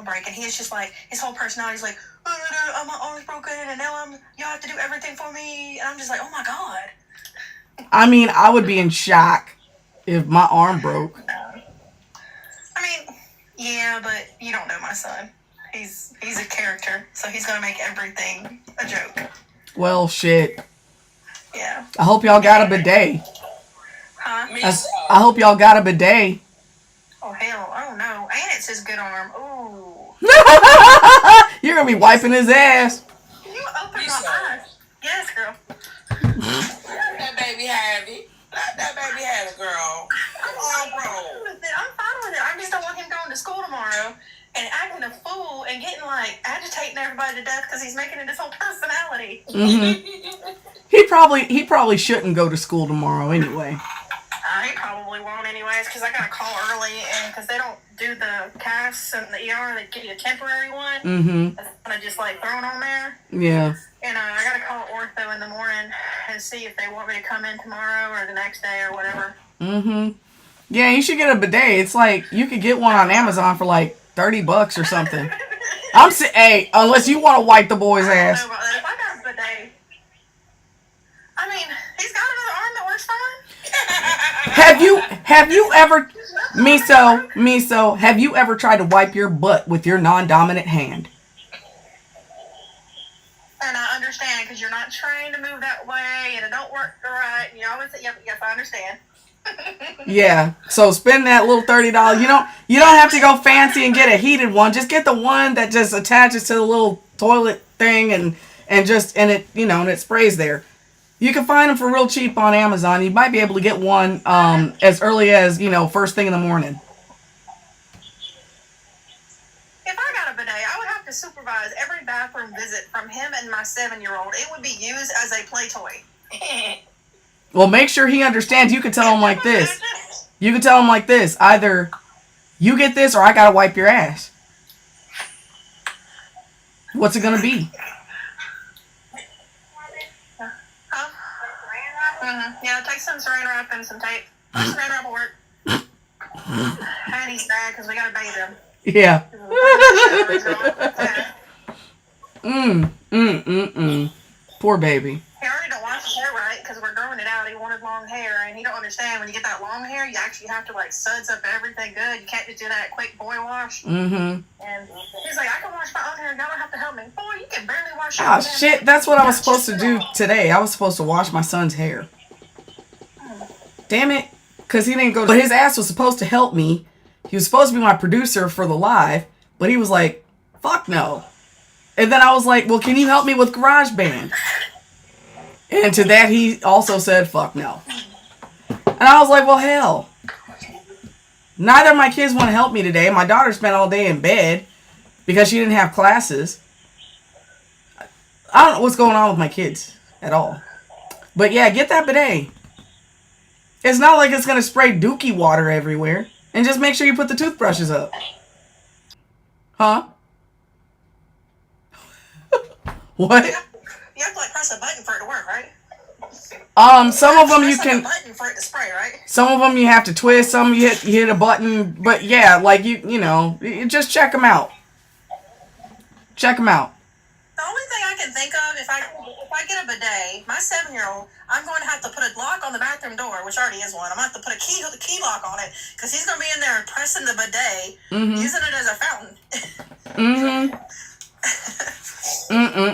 break, and he's just like, his whole personality's like, oh, my arm's broken, and now you have to do everything for me, and I'm just like, oh my God. I mean, I would be in shock if my arm broke. I mean, yeah, but you don't know my son. He's a character, so he's gonna make everything a joke. Well, shit. Yeah. I hope y'all got a bidet. Huh? Me, I hope y'all got a bidet. Oh hell, oh no. And it's his good arm. Ooh. You're gonna be wiping his ass. You opened my eyes. Yes, girl. let that baby have it. Let that baby have it, girl. Come on, I'm fine with it. I just don't want him going to school tomorrow and acting a fool and getting like agitating everybody to death because he's making it his whole personality. Mm-hmm. He probably shouldn't go to school tomorrow anyway. I probably won't anyways because I got to call early and because they don't do the casts and the ER, they give you a temporary one. Mm-hmm. That's kind of just like thrown on there. Yeah. And I got to call ortho in the morning and see if they want me to come in tomorrow or the next day or whatever. Mm-hmm. Yeah, you should get a bidet. It's like, you could get one on Amazon for like $30 or something. Hey, unless you want to wipe the boy's I ass. don't know about that. If I got a bidet, I mean, he's got another arm that works fine. Have you ever, Miso, have you ever tried to wipe your butt with your non-dominant hand? And I understand because you're not trained to move that way and it don't work right. And you always say, yep, I understand. Yeah. So spend that little $30. You don't have to go fancy and get a heated one. Just get the one that just attaches to the little toilet thing and it sprays there. You can find them for real cheap on Amazon. You might be able to get one as early as, first thing in the morning. If I got a bidet, I would have to supervise every bathroom visit from him and my 7-year-old. It would be used as a play toy. Well, make sure he understands. You can tell him like this. You can tell him like this. Either you get this or I gotta wipe your ass. What's it gonna be? Huh? Mm-hmm. Yeah, take some saran wrap and some tape. Saran wrap will work. And he's bad because we gotta bathe him. Yeah. Yeah. Poor baby. He already don't wash his hair right because we're growing it out. He wanted long hair, and he don't understand when you get that long hair, you actually have to like suds up everything good. You can't just do that quick boy wash. Mm-hmm. And he's like, I can wash my own hair. Y'all don't have to help me. Boy, you can barely wash your Oh own shit! hair. That's what I was supposed to do today. I was supposed to wash my son's hair. Damn it! Because he didn't go. But his ass was supposed to help me. He was supposed to be my producer for the live, but he was like, "Fuck no." And then I was like, "Well, can you help me with GarageBand?" And to that, he also said, "Fuck no." And I was like, "Well, hell." Neither of my kids want to help me today. My daughter spent all day in bed because she didn't have classes. I don't know what's going on with my kids at all. But yeah, get that bidet. It's not like it's going to spray dookie water everywhere. And just make sure you put the toothbrushes up. Huh? What? You have to like press a button for it to work, right? Some of them you Press, like, can. a button for it to spray, right? Some of them you have to twist. Some you hit a button. But yeah, like you just check them out. Check them out. The only thing I can think of, if I get a bidet, my 7-year-old, I'm going to have to put a lock on the bathroom door, which already is one. I'm going to have to put a key lock on it because he's going to be in there pressing the bidet, using it as a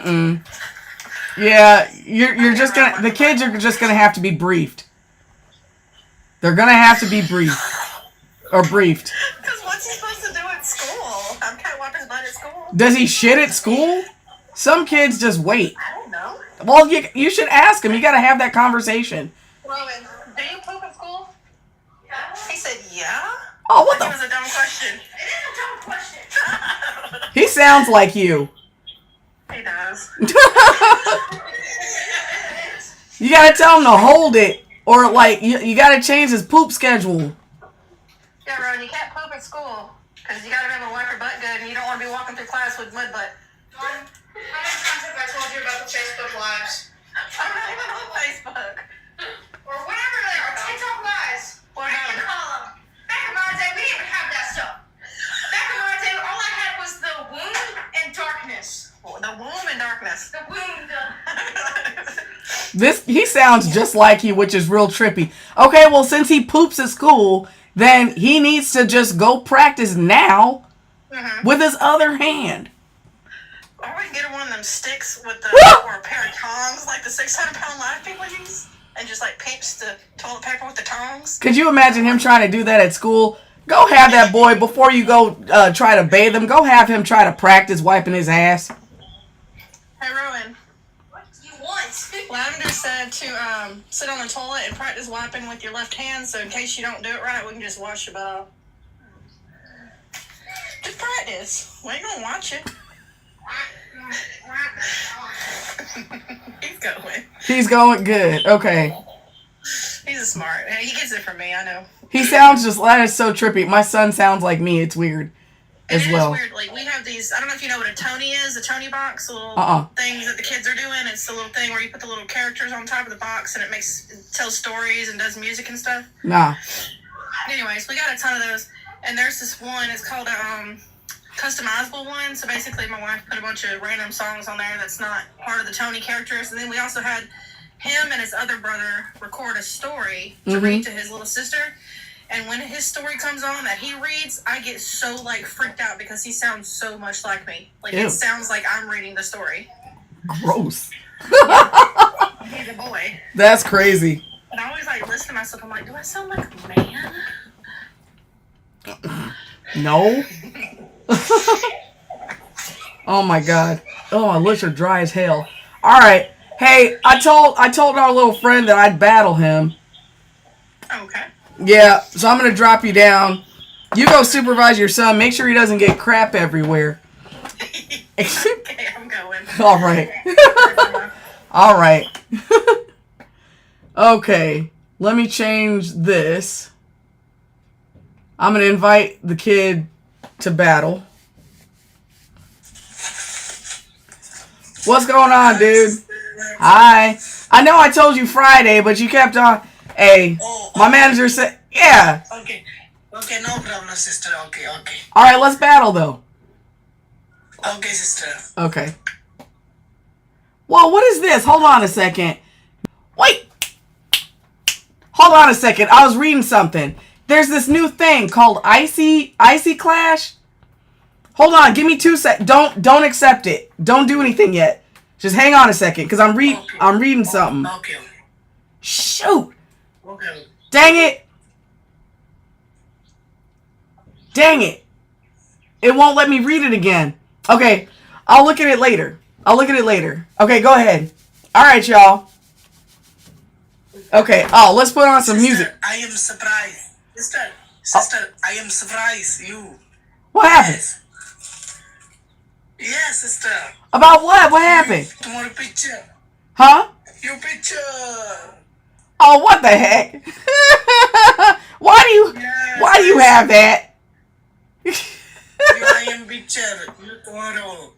fountain. Yeah, you're just gonna. The kids are just gonna have to be briefed. They're gonna have to be briefed or briefed. Because what's he supposed to do at school? I'm kind of wipe his butt at school. Does he shit at school? Some kids just wait. I don't know. Well, you should ask him. You got to have that conversation. Rowan, do you poop at school? He said, yeah. Oh, what It the? was a dumb question. It is a dumb question. He sounds like you. is. You gotta tell him to hold it, or like you gotta change his poop schedule. Yeah, Ron, you can't poop at school because you gotta be able to wipe your butt good, and you don't want to be walking through class with mud butt. How many times have I told you about the Facebook Lives? I'm not even on Facebook. Or whatever they are, TikTok Lives. What I about can it? call them. Back in my day, we didn't even have that stuff. Back in my day, all I had was the womb and darkness. The womb in darkness. The womb, He sounds just like you, which is real trippy. Okay, well, since he poops at school, then he needs to just go practice now with his other hand. Or we can get one of them sticks with the, or a pair of tongs, like the 600-pound live people use, and just like pinch the toilet paper with the tongs. Could you imagine him trying to do that at school? Go have that boy, before you go try to bathe him, go have him try to practice wiping his ass. Hey, Rowan. What do you want? Lavender said to sit on the toilet and practice wiping with your left hand, so in case you don't do it right, we can just wash your butt off. Just practice. We ain't gonna watch it. He's going. He's going good. Okay. He's a smart. Hey, he gets it from me, I know. He sounds just, that is so trippy. My son sounds like me. It's weird as It well. is weird. Like, we have these, I don't know if you know what a Tony is, a Tony box, the little things that the kids are doing. It's the little thing where you put the little characters on top of the box and it tells stories and does music and stuff. Nah. Anyways, we got a ton of those. And there's this one, it's called a customizable one. So basically my wife put a bunch of random songs on there that's not part of the Tony characters. And then we also had him and his other brother record a story to read to his little sister. And when his story comes on that he reads, I get so like freaked out because he sounds so much like me. Like Ew. it sounds like I'm reading the story. Gross. He's a boy. That's crazy. And I always like listen to myself. I'm like, do I sound like a man? No. Oh my god. Oh, my lips are dry as hell. All right. Hey, I told our little friend that I'd battle him. Okay. Yeah, so I'm gonna drop you down. You go supervise your son. Make sure he doesn't get crap everywhere. Okay, I'm going. All right. All right. Okay. Let me change this. I'm gonna invite the kid to battle. What's going on, dude? Hi. I know I told you Friday, but you kept on. Hey, my manager said, yeah. Okay, no problem, sister. Okay. All right, let's battle, though. Okay, sister. Okay. Whoa, what is this? Hold on a second. Wait. Hold on a second. I was reading something. There's this new thing called Icy Clash. Hold on. Give me 2 seconds. Don't accept it. Don't do anything yet. Just hang on a second, because I'm reading something. Okay. Shoot. Okay. Dang it. Dang it. It won't let me read it again. Okay. I'll look at it later. Okay, go ahead. All right, y'all. Okay. Oh, let's put on some music. I am surprised. Sister, I am surprised. You. What happened? Yes, sister. About what? What happened? Tomorrow picture. Huh? Your picture. Oh, what the heck? Why do you have that? I am picture. You tomorrow.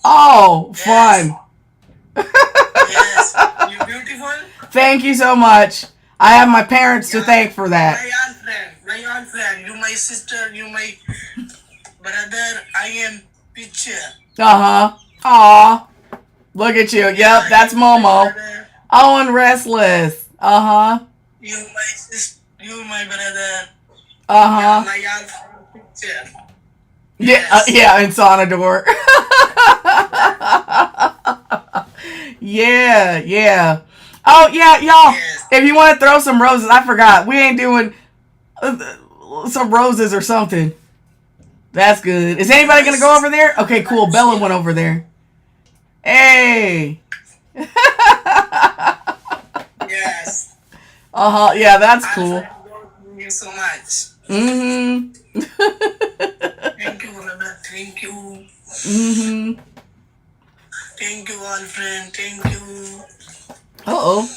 Oh, fun. Yes. You beautiful. Thank you so much. I have my parents to thank for that. My own friend. You my sister. You my brother. I am picture. Uh-huh. Aw. Look at you. Yep, that's Momo. Oh, and Restless. Uh-huh. You my sister. You my brother. Uh-huh. My own picture. Yeah, Yes. yeah, in Sonador. Yeah. Oh, yeah, y'all. Yes. If you want to throw some roses, I forgot. We ain't doing some roses or something. That's good. Is anybody going to go over there? Okay, cool. Bella went over there. Hey. Yes. Uh-huh. Yeah, that's cool. Thank you so much. Mm-hmm. Thank you, brother. Thank you. Mm-hmm. Thank you, all friend. Thank you. Uh-oh.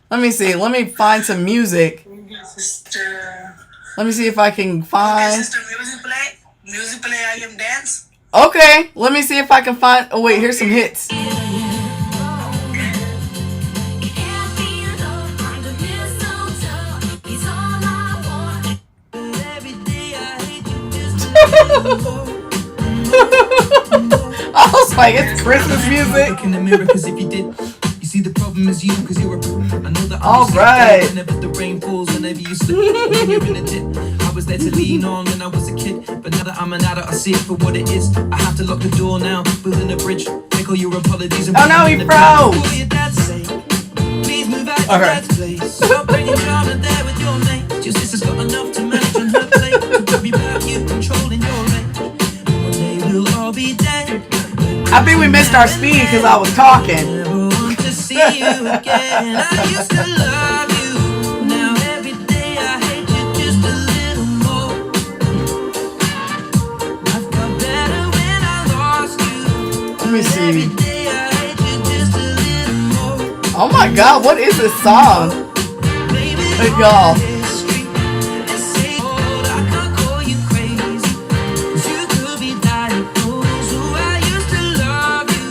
Let me see. Let me find some music. Thank you, sister. Let me see if I can Okay, find... sister, music play. Music play, I am dance. Okay, let me see if I can find... Oh, wait, here's some hits. I was like, it's Christmas music. Look in the mirror, cause if you did, you see the problem is you, cause you're a I know that All right. Whenever the rain falls, whenever you slip, when you're in a dip. I was there to lean on when I was a kid, but now that I'm an adult, I see it for what it is. I have to lock the door now, building a bridge. Make all your apologies and Oh no, he froze. for your dad's sake. Please move out to All right. dad's place. Stop bringing drama there with your mate. Your sister's got enough to manage on her plate. To worry about you controlling your age. And one day we'll all be dead. I think we missed our speed because I was talking. Never want to see you again. I used to love you. Now every day I hate you just a little more. I've got better when I lost you. Let me see. Every day I hate you just a little more. Oh my God, what is this song? Baby, Hey, y'all. history. They say, oh, I can't call you crazy. 'Cause you could be diagnosed. Oh, I used to love you.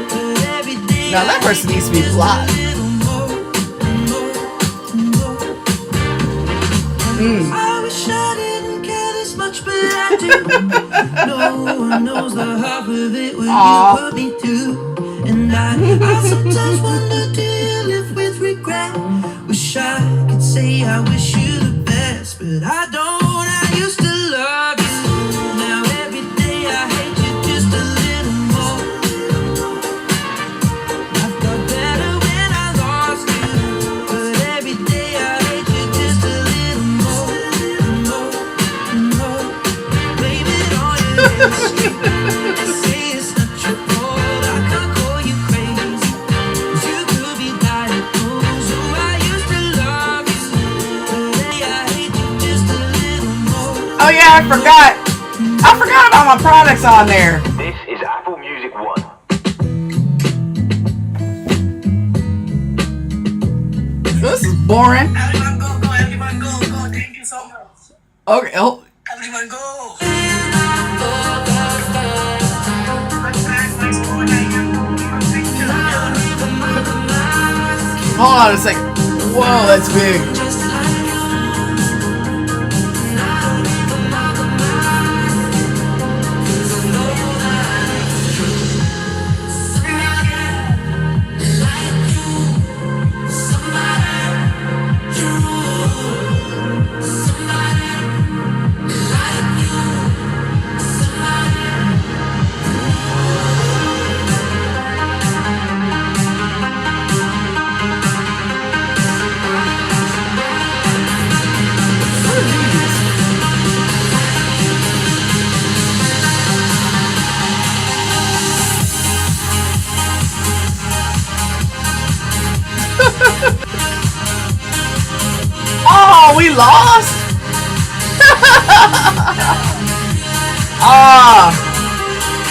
But every day Now that person needs to be blocked. I wish I didn't care this much, but I do. No one knows the half of it what Aw. you put me through. And I sometimes wonder, do you live with regret? Wish I could say I wish you the best, but I don't. I used to love you. Now every day I hate you just a little more. I've got better when I lost you, but every day I hate you just a little more. Blame it on your history. They say it's not your fault. I can't call you crazy, 'cause you could be diagnosed. Oh, I used to love you, but I hate you just a little more. Oh yeah, I forgot. I forgot about my products on there. This is Apple Music One. This is boring. Everyone go, go, everyone go, go. Thank you so much. Okay, oh, Everyone go. hold on a second. Whoa, that's big. Oh, we lost?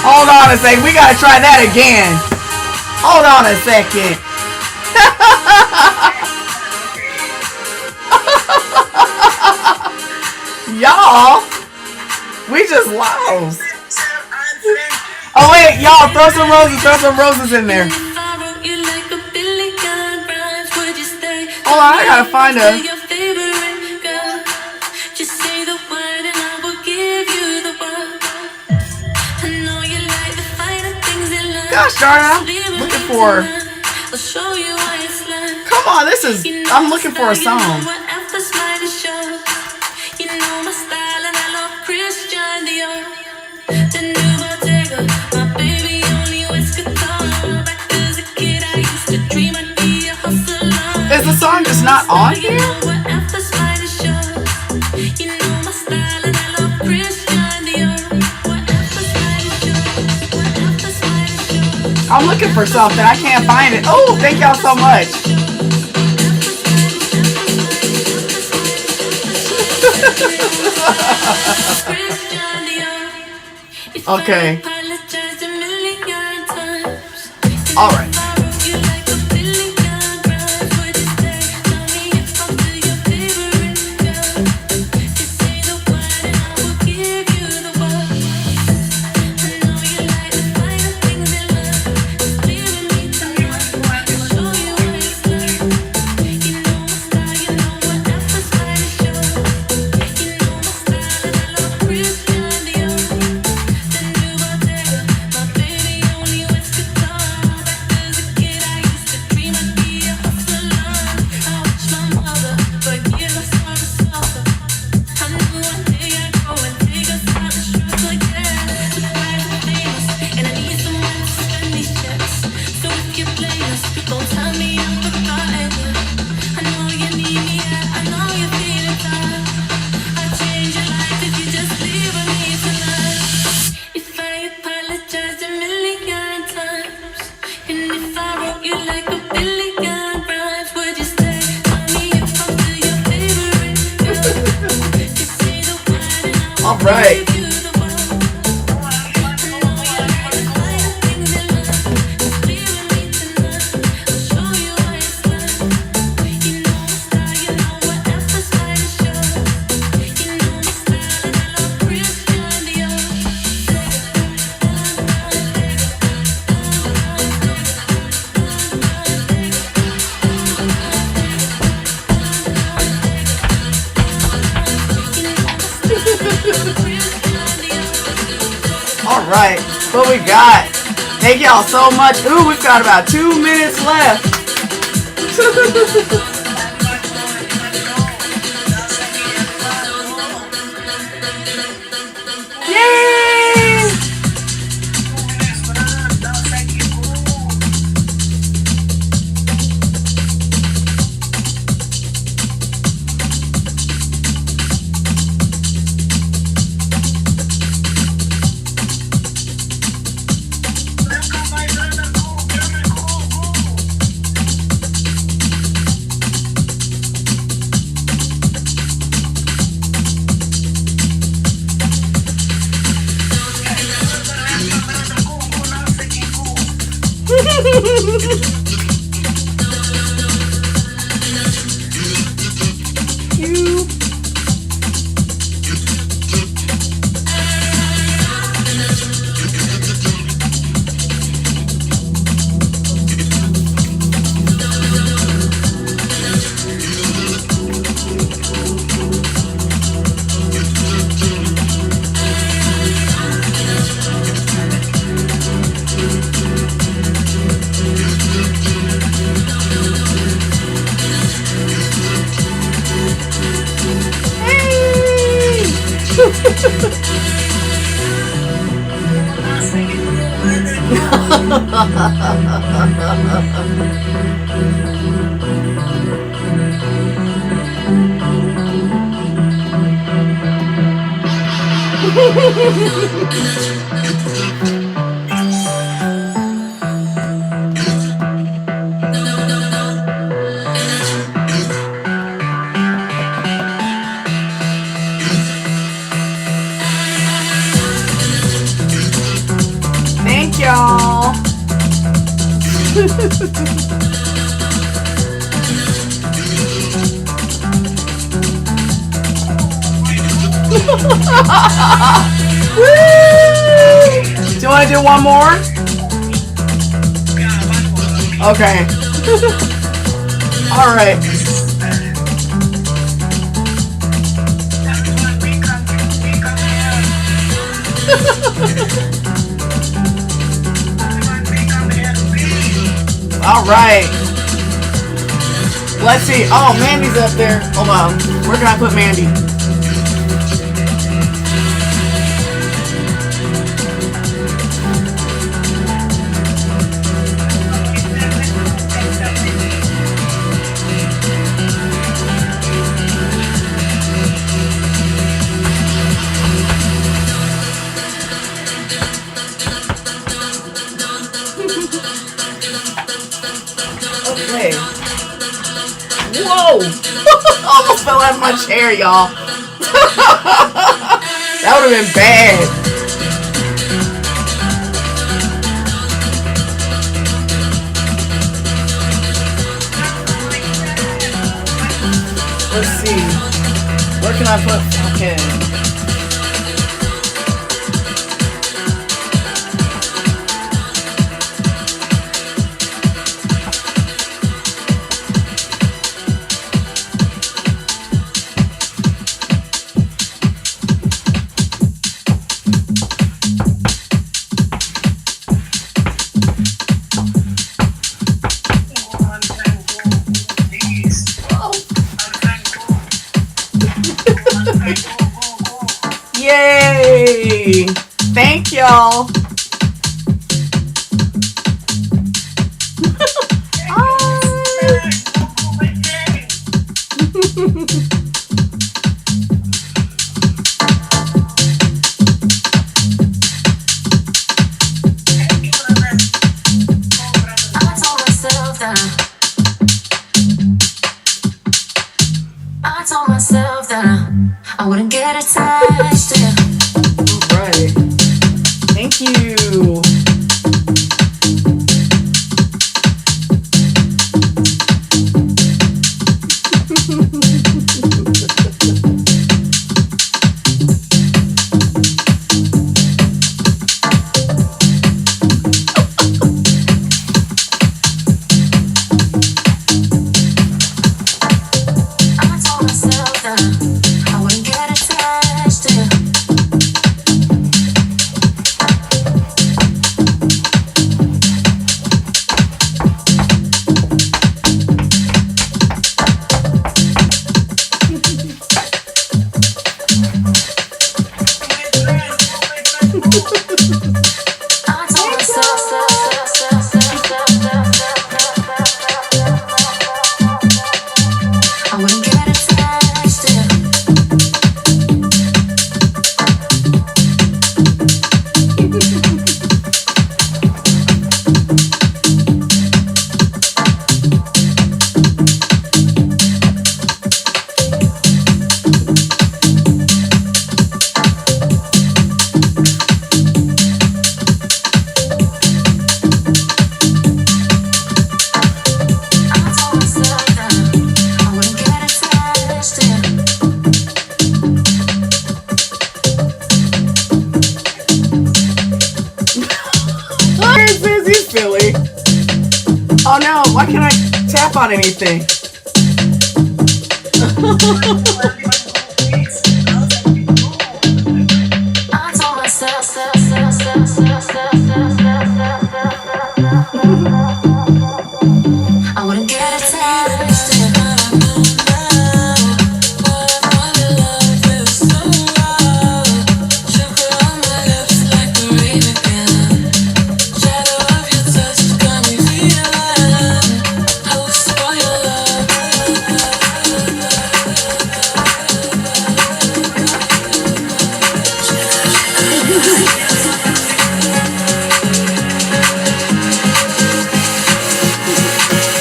Hold on a second. We gotta try that again. Hold on a second. Y'all, we just lost. Oh wait, y'all, throw some roses in there. Hold on, I gotta find a... Gosh darn it, I'm looking for... Come on, this is... I'm looking for a song. Is the song just not on here? I'm looking for something. I can't find it. Oh, thank y'all so much. Okay. All right. All right. All right, what we got? Thank y'all so much. Ooh, we've got about 2 minutes left. Yay! Thank y'all. Do you want to do one more? Okay. All right. All right. Let's see. Oh, Mandy's up there. Hold on. Where can I put Mandy? Okay. Whoa! Almost fell out of my chair, y'all. That would have been bad. Where can I put fucking... Yay! Thank y'all. I told myself that I wouldn't get attached to you. Right. Thank you. I told myself that I wouldn't get attached to you. I told myself I wouldn't get attached to you. I told myself that I wouldn't get attached to you. Where's Busy Philly? Oh no, why can't I tap on anything? I told myself I wouldn't get attached to you.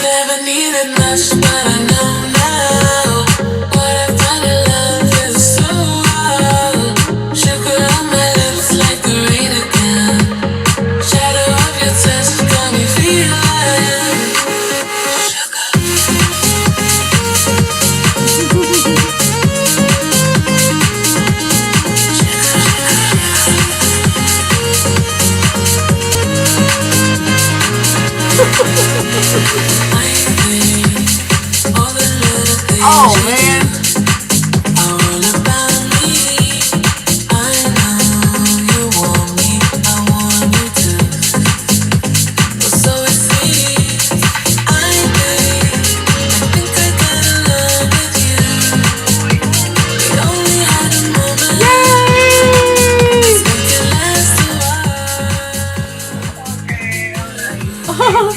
Never needed much, but I know now what I find in love is so wild. Sugar on my lips like the rain again. Shadow of your touch got me feeling. I think all the little things Oh man. are all about me. I know you want me, I want you to. So it seems I think I got in love with you. We only had a moment, let's make it last a while.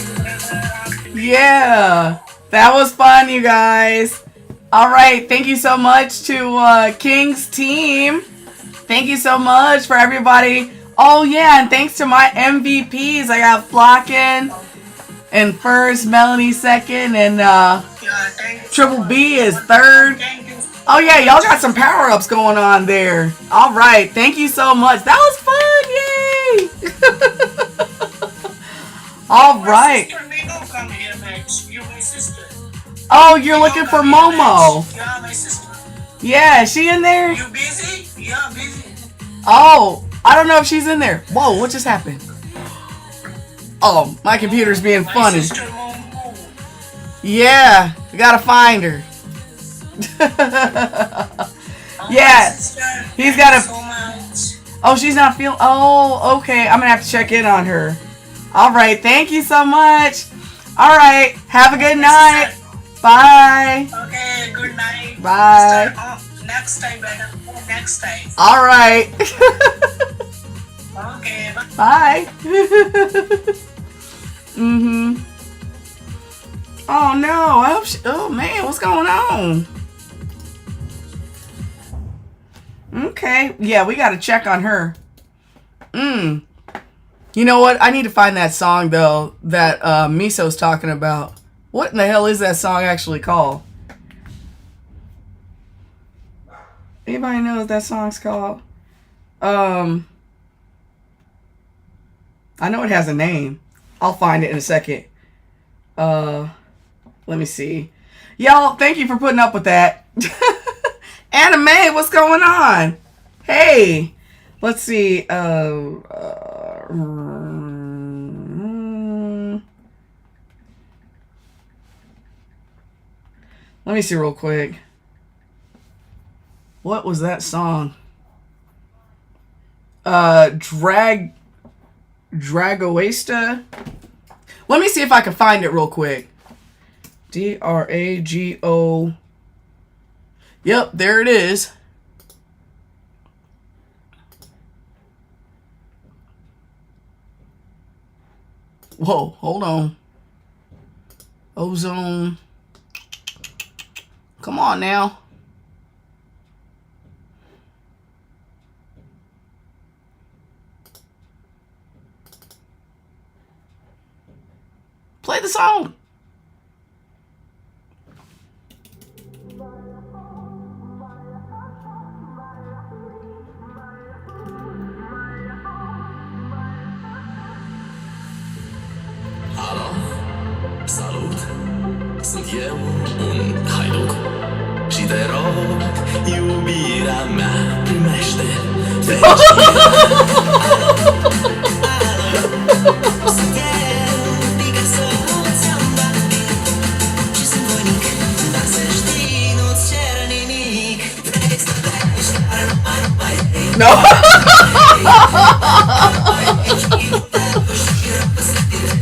Yeah, that was fun, you guys. All right, thank you so much to King's team. Thank you so much for everybody. Oh yeah, and thanks to my MVPs. I got Flockin in first, Melanie second, and Triple B is third. Oh yeah, y'all got some power-ups going on there. All right, thank you so much. That was fun, yay! All right. Come here, Max. You're my sister. Oh, you're looking for Momo. Yeah, my sister. Yeah, is she in there? You busy? Yeah, busy. Oh, I don't know if she's in there. Whoa, what just happened? Oh, my computer's being My funny. sister won't move. Yeah, we gotta find her. Oh, Yeah, my sister, he's thank got you a- so much. Oh, she's not feeling. Oh, okay. I'm gonna have to check in on her. All right. Thank you so much. All right. Have a good night. Bye. Okay, good night. Bye. Next time, better. Next time. All right. Okay, bye. Bye. Mhm. Oh no. I hope she. Oh man, what's going on? Okay. Yeah, we gotta check on her. You know what? I need to find that song though that Miso's talking about. What in the hell is that song actually called? Anybody know what that song's called? I know it has a name. I'll find it in a second. Let me see. Y'all, thank you for putting up with that. Anime, what's going on? Hey, let's see. Let me see real quick. What was that song? Dragoista. Let me see if I can find it real quick. Drago. Yep, there it is. Whoa, hold on. Ozone. Come on now. Play the song. Salut, sunt eu, un haiduc și te rog, iubirea mea, primește fericirea. Sunt eu, Picasso, ți-am dat beat și sunt voinic, dar să știi, nu-ți cer nimic. Vrei să pleci, dar nu mai vrei. No.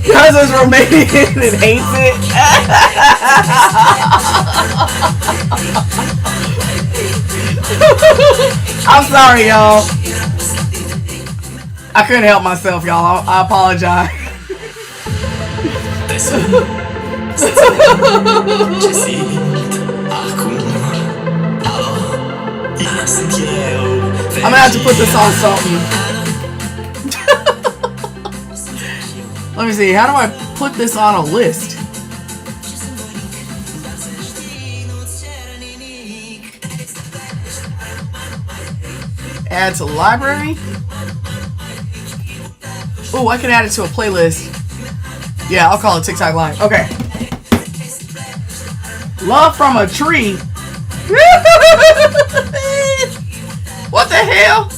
Because it's Romanian and hates it. I'm sorry, y'all. I couldn't help myself, y'all. I apologize. Te sun, să-ți ce simt acum. Alo, sunt eu, I'm gonna have to put this on something. Let me see. How do I put this on a list? Add to library. Oh, I can add it to a playlist. Yeah, I'll call it TikTok Live. Okay. Love from a Tree. What the hell?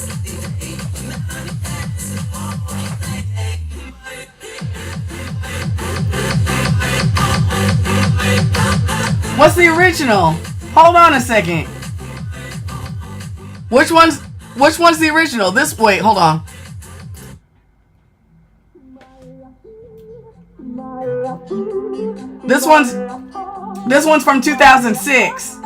What's the original? Hold on a second. Which one's the original? This, wait, hold on. This one's from 2006.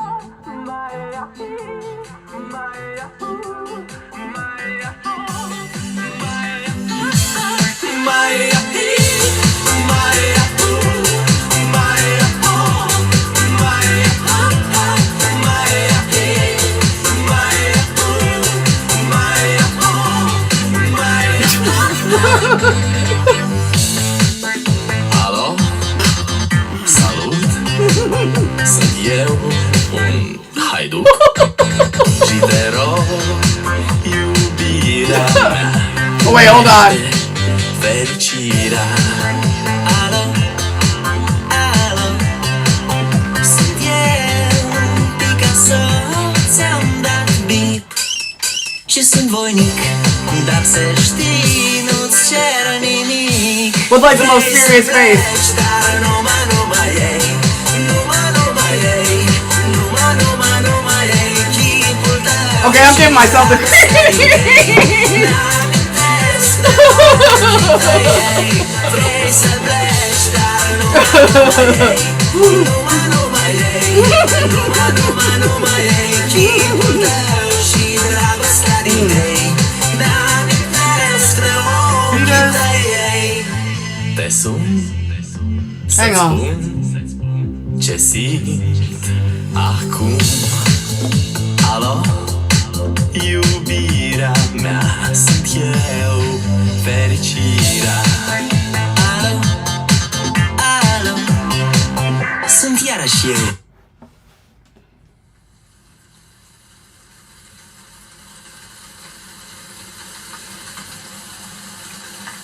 Alo, salut, sunt eu, un haiduc și te rog, iubirea mea. Oh, wait, hold on. Fericirea. Alo, alo, sunt eu, Picasso, ți-am ce sunt voinic. Dar să știi, nu-ți cer nimic. With like the most serious face. Dar numai ei, numai ei, numai ei, chipul tău. Okay, I'm giving myself the Vrei să pleci, dar numai ei, numai ei, chipul tău și dragostea din ei. Te sun Hang on. spun ce simt acum. Alo, iubirea mea, sunt eu, fericirea. Alo, alo, sunt iarăși eu.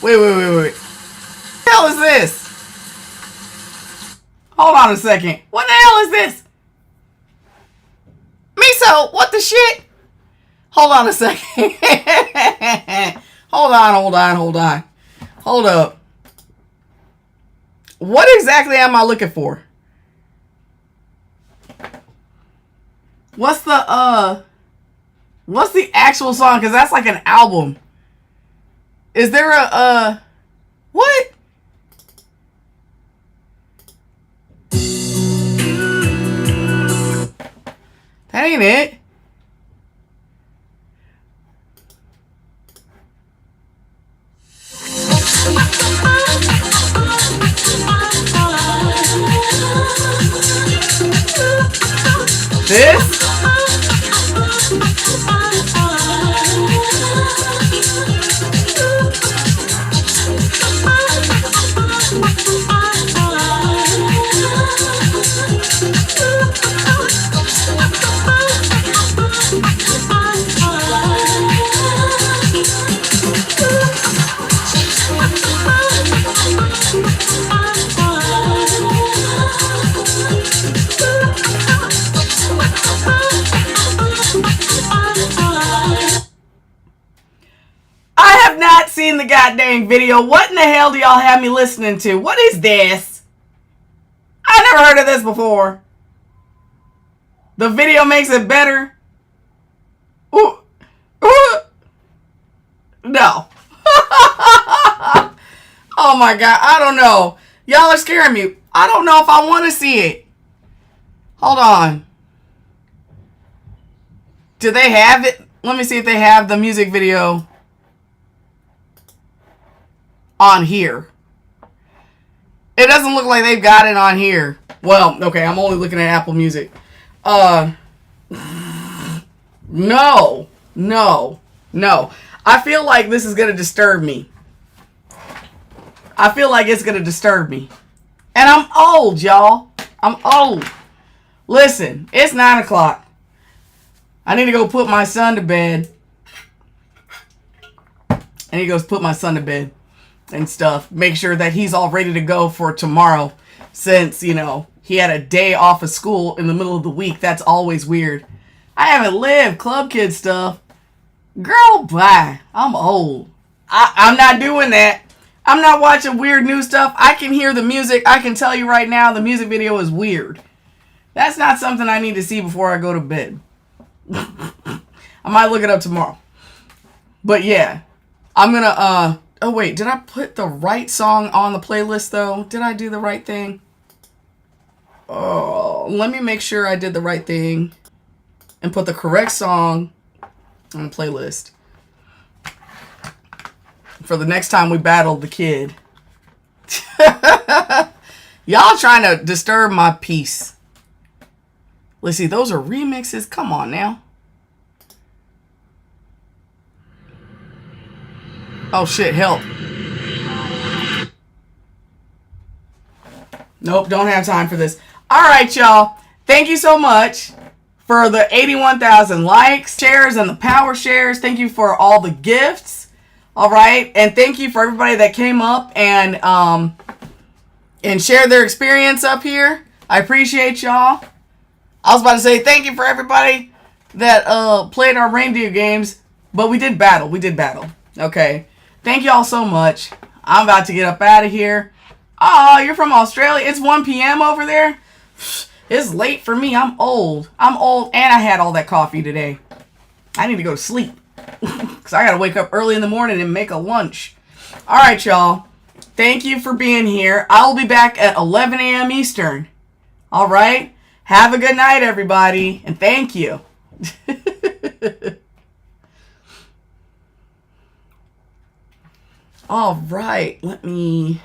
Wait. What the hell is this? Hold on a second. What the hell is this? Miso, what the shit? Hold on a second. Hold on. Hold up. What exactly am I looking for? What's the actual song? Because that's like an album. Is there a, what? That ain't it. This? Seen the goddamn video. What in the hell do y'all have me listening to? What is this? I never heard of this before. The video makes it better. Ooh. Ooh. No. Oh my god. I don't know. Y'all are scaring me. I don't know if I want to see it. Hold on. Do they have it? Let me see if they have the music video on here. It doesn't look like they've got it on here. Well, okay, I'm only looking at Apple Music. No. I feel like this is gonna disturb me. I feel like it's gonna disturb me. And I'm old, y'all. I'm old. Listen, it's 9 o'clock. I need to go put my son to bed. I need to go put my son to bed and stuff. Make sure that he's all ready to go for tomorrow. Since, you know, he had a day off of school in the middle of the week. That's always weird. I haven't lived club kid stuff. Girl, bye. I'm old. I'm not doing that. I'm not watching weird new stuff. I can hear the music. I can tell you right now the music video is weird. That's not something I need to see before I go to bed. I might look it up tomorrow. But yeah. I'm gonna, oh wait, did I put the right song on the playlist though? Did I do the right thing? Oh, let me make sure I did the right thing and put the correct song on the playlist for the next time we battle the kid. Y'all trying to disturb my peace. Let's see, those are remixes. Come on now. Oh shit, help. Nope, don't have time for this. Alright, y'all. Thank you so much for the 81,000 likes, shares, and the power shares. Thank you for all the gifts. Alright, and thank you for everybody that came up and shared their experience up here. I appreciate y'all. I was about to say thank you for everybody that played our reindeer games. But we did battle. We did battle. Okay. Thank y'all so much. I'm about to get up out of here. Oh, you're from Australia. It's 1 p.m. over there. It's late for me. I'm old. I'm old and I had all that coffee today. I need to go to sleep. Because I got to wake up early in the morning and make a lunch. All right, y'all. Thank you for being here. I'll be back at 11 a.m. Eastern. All right. Have a good night, everybody. And thank you. All right. Let me...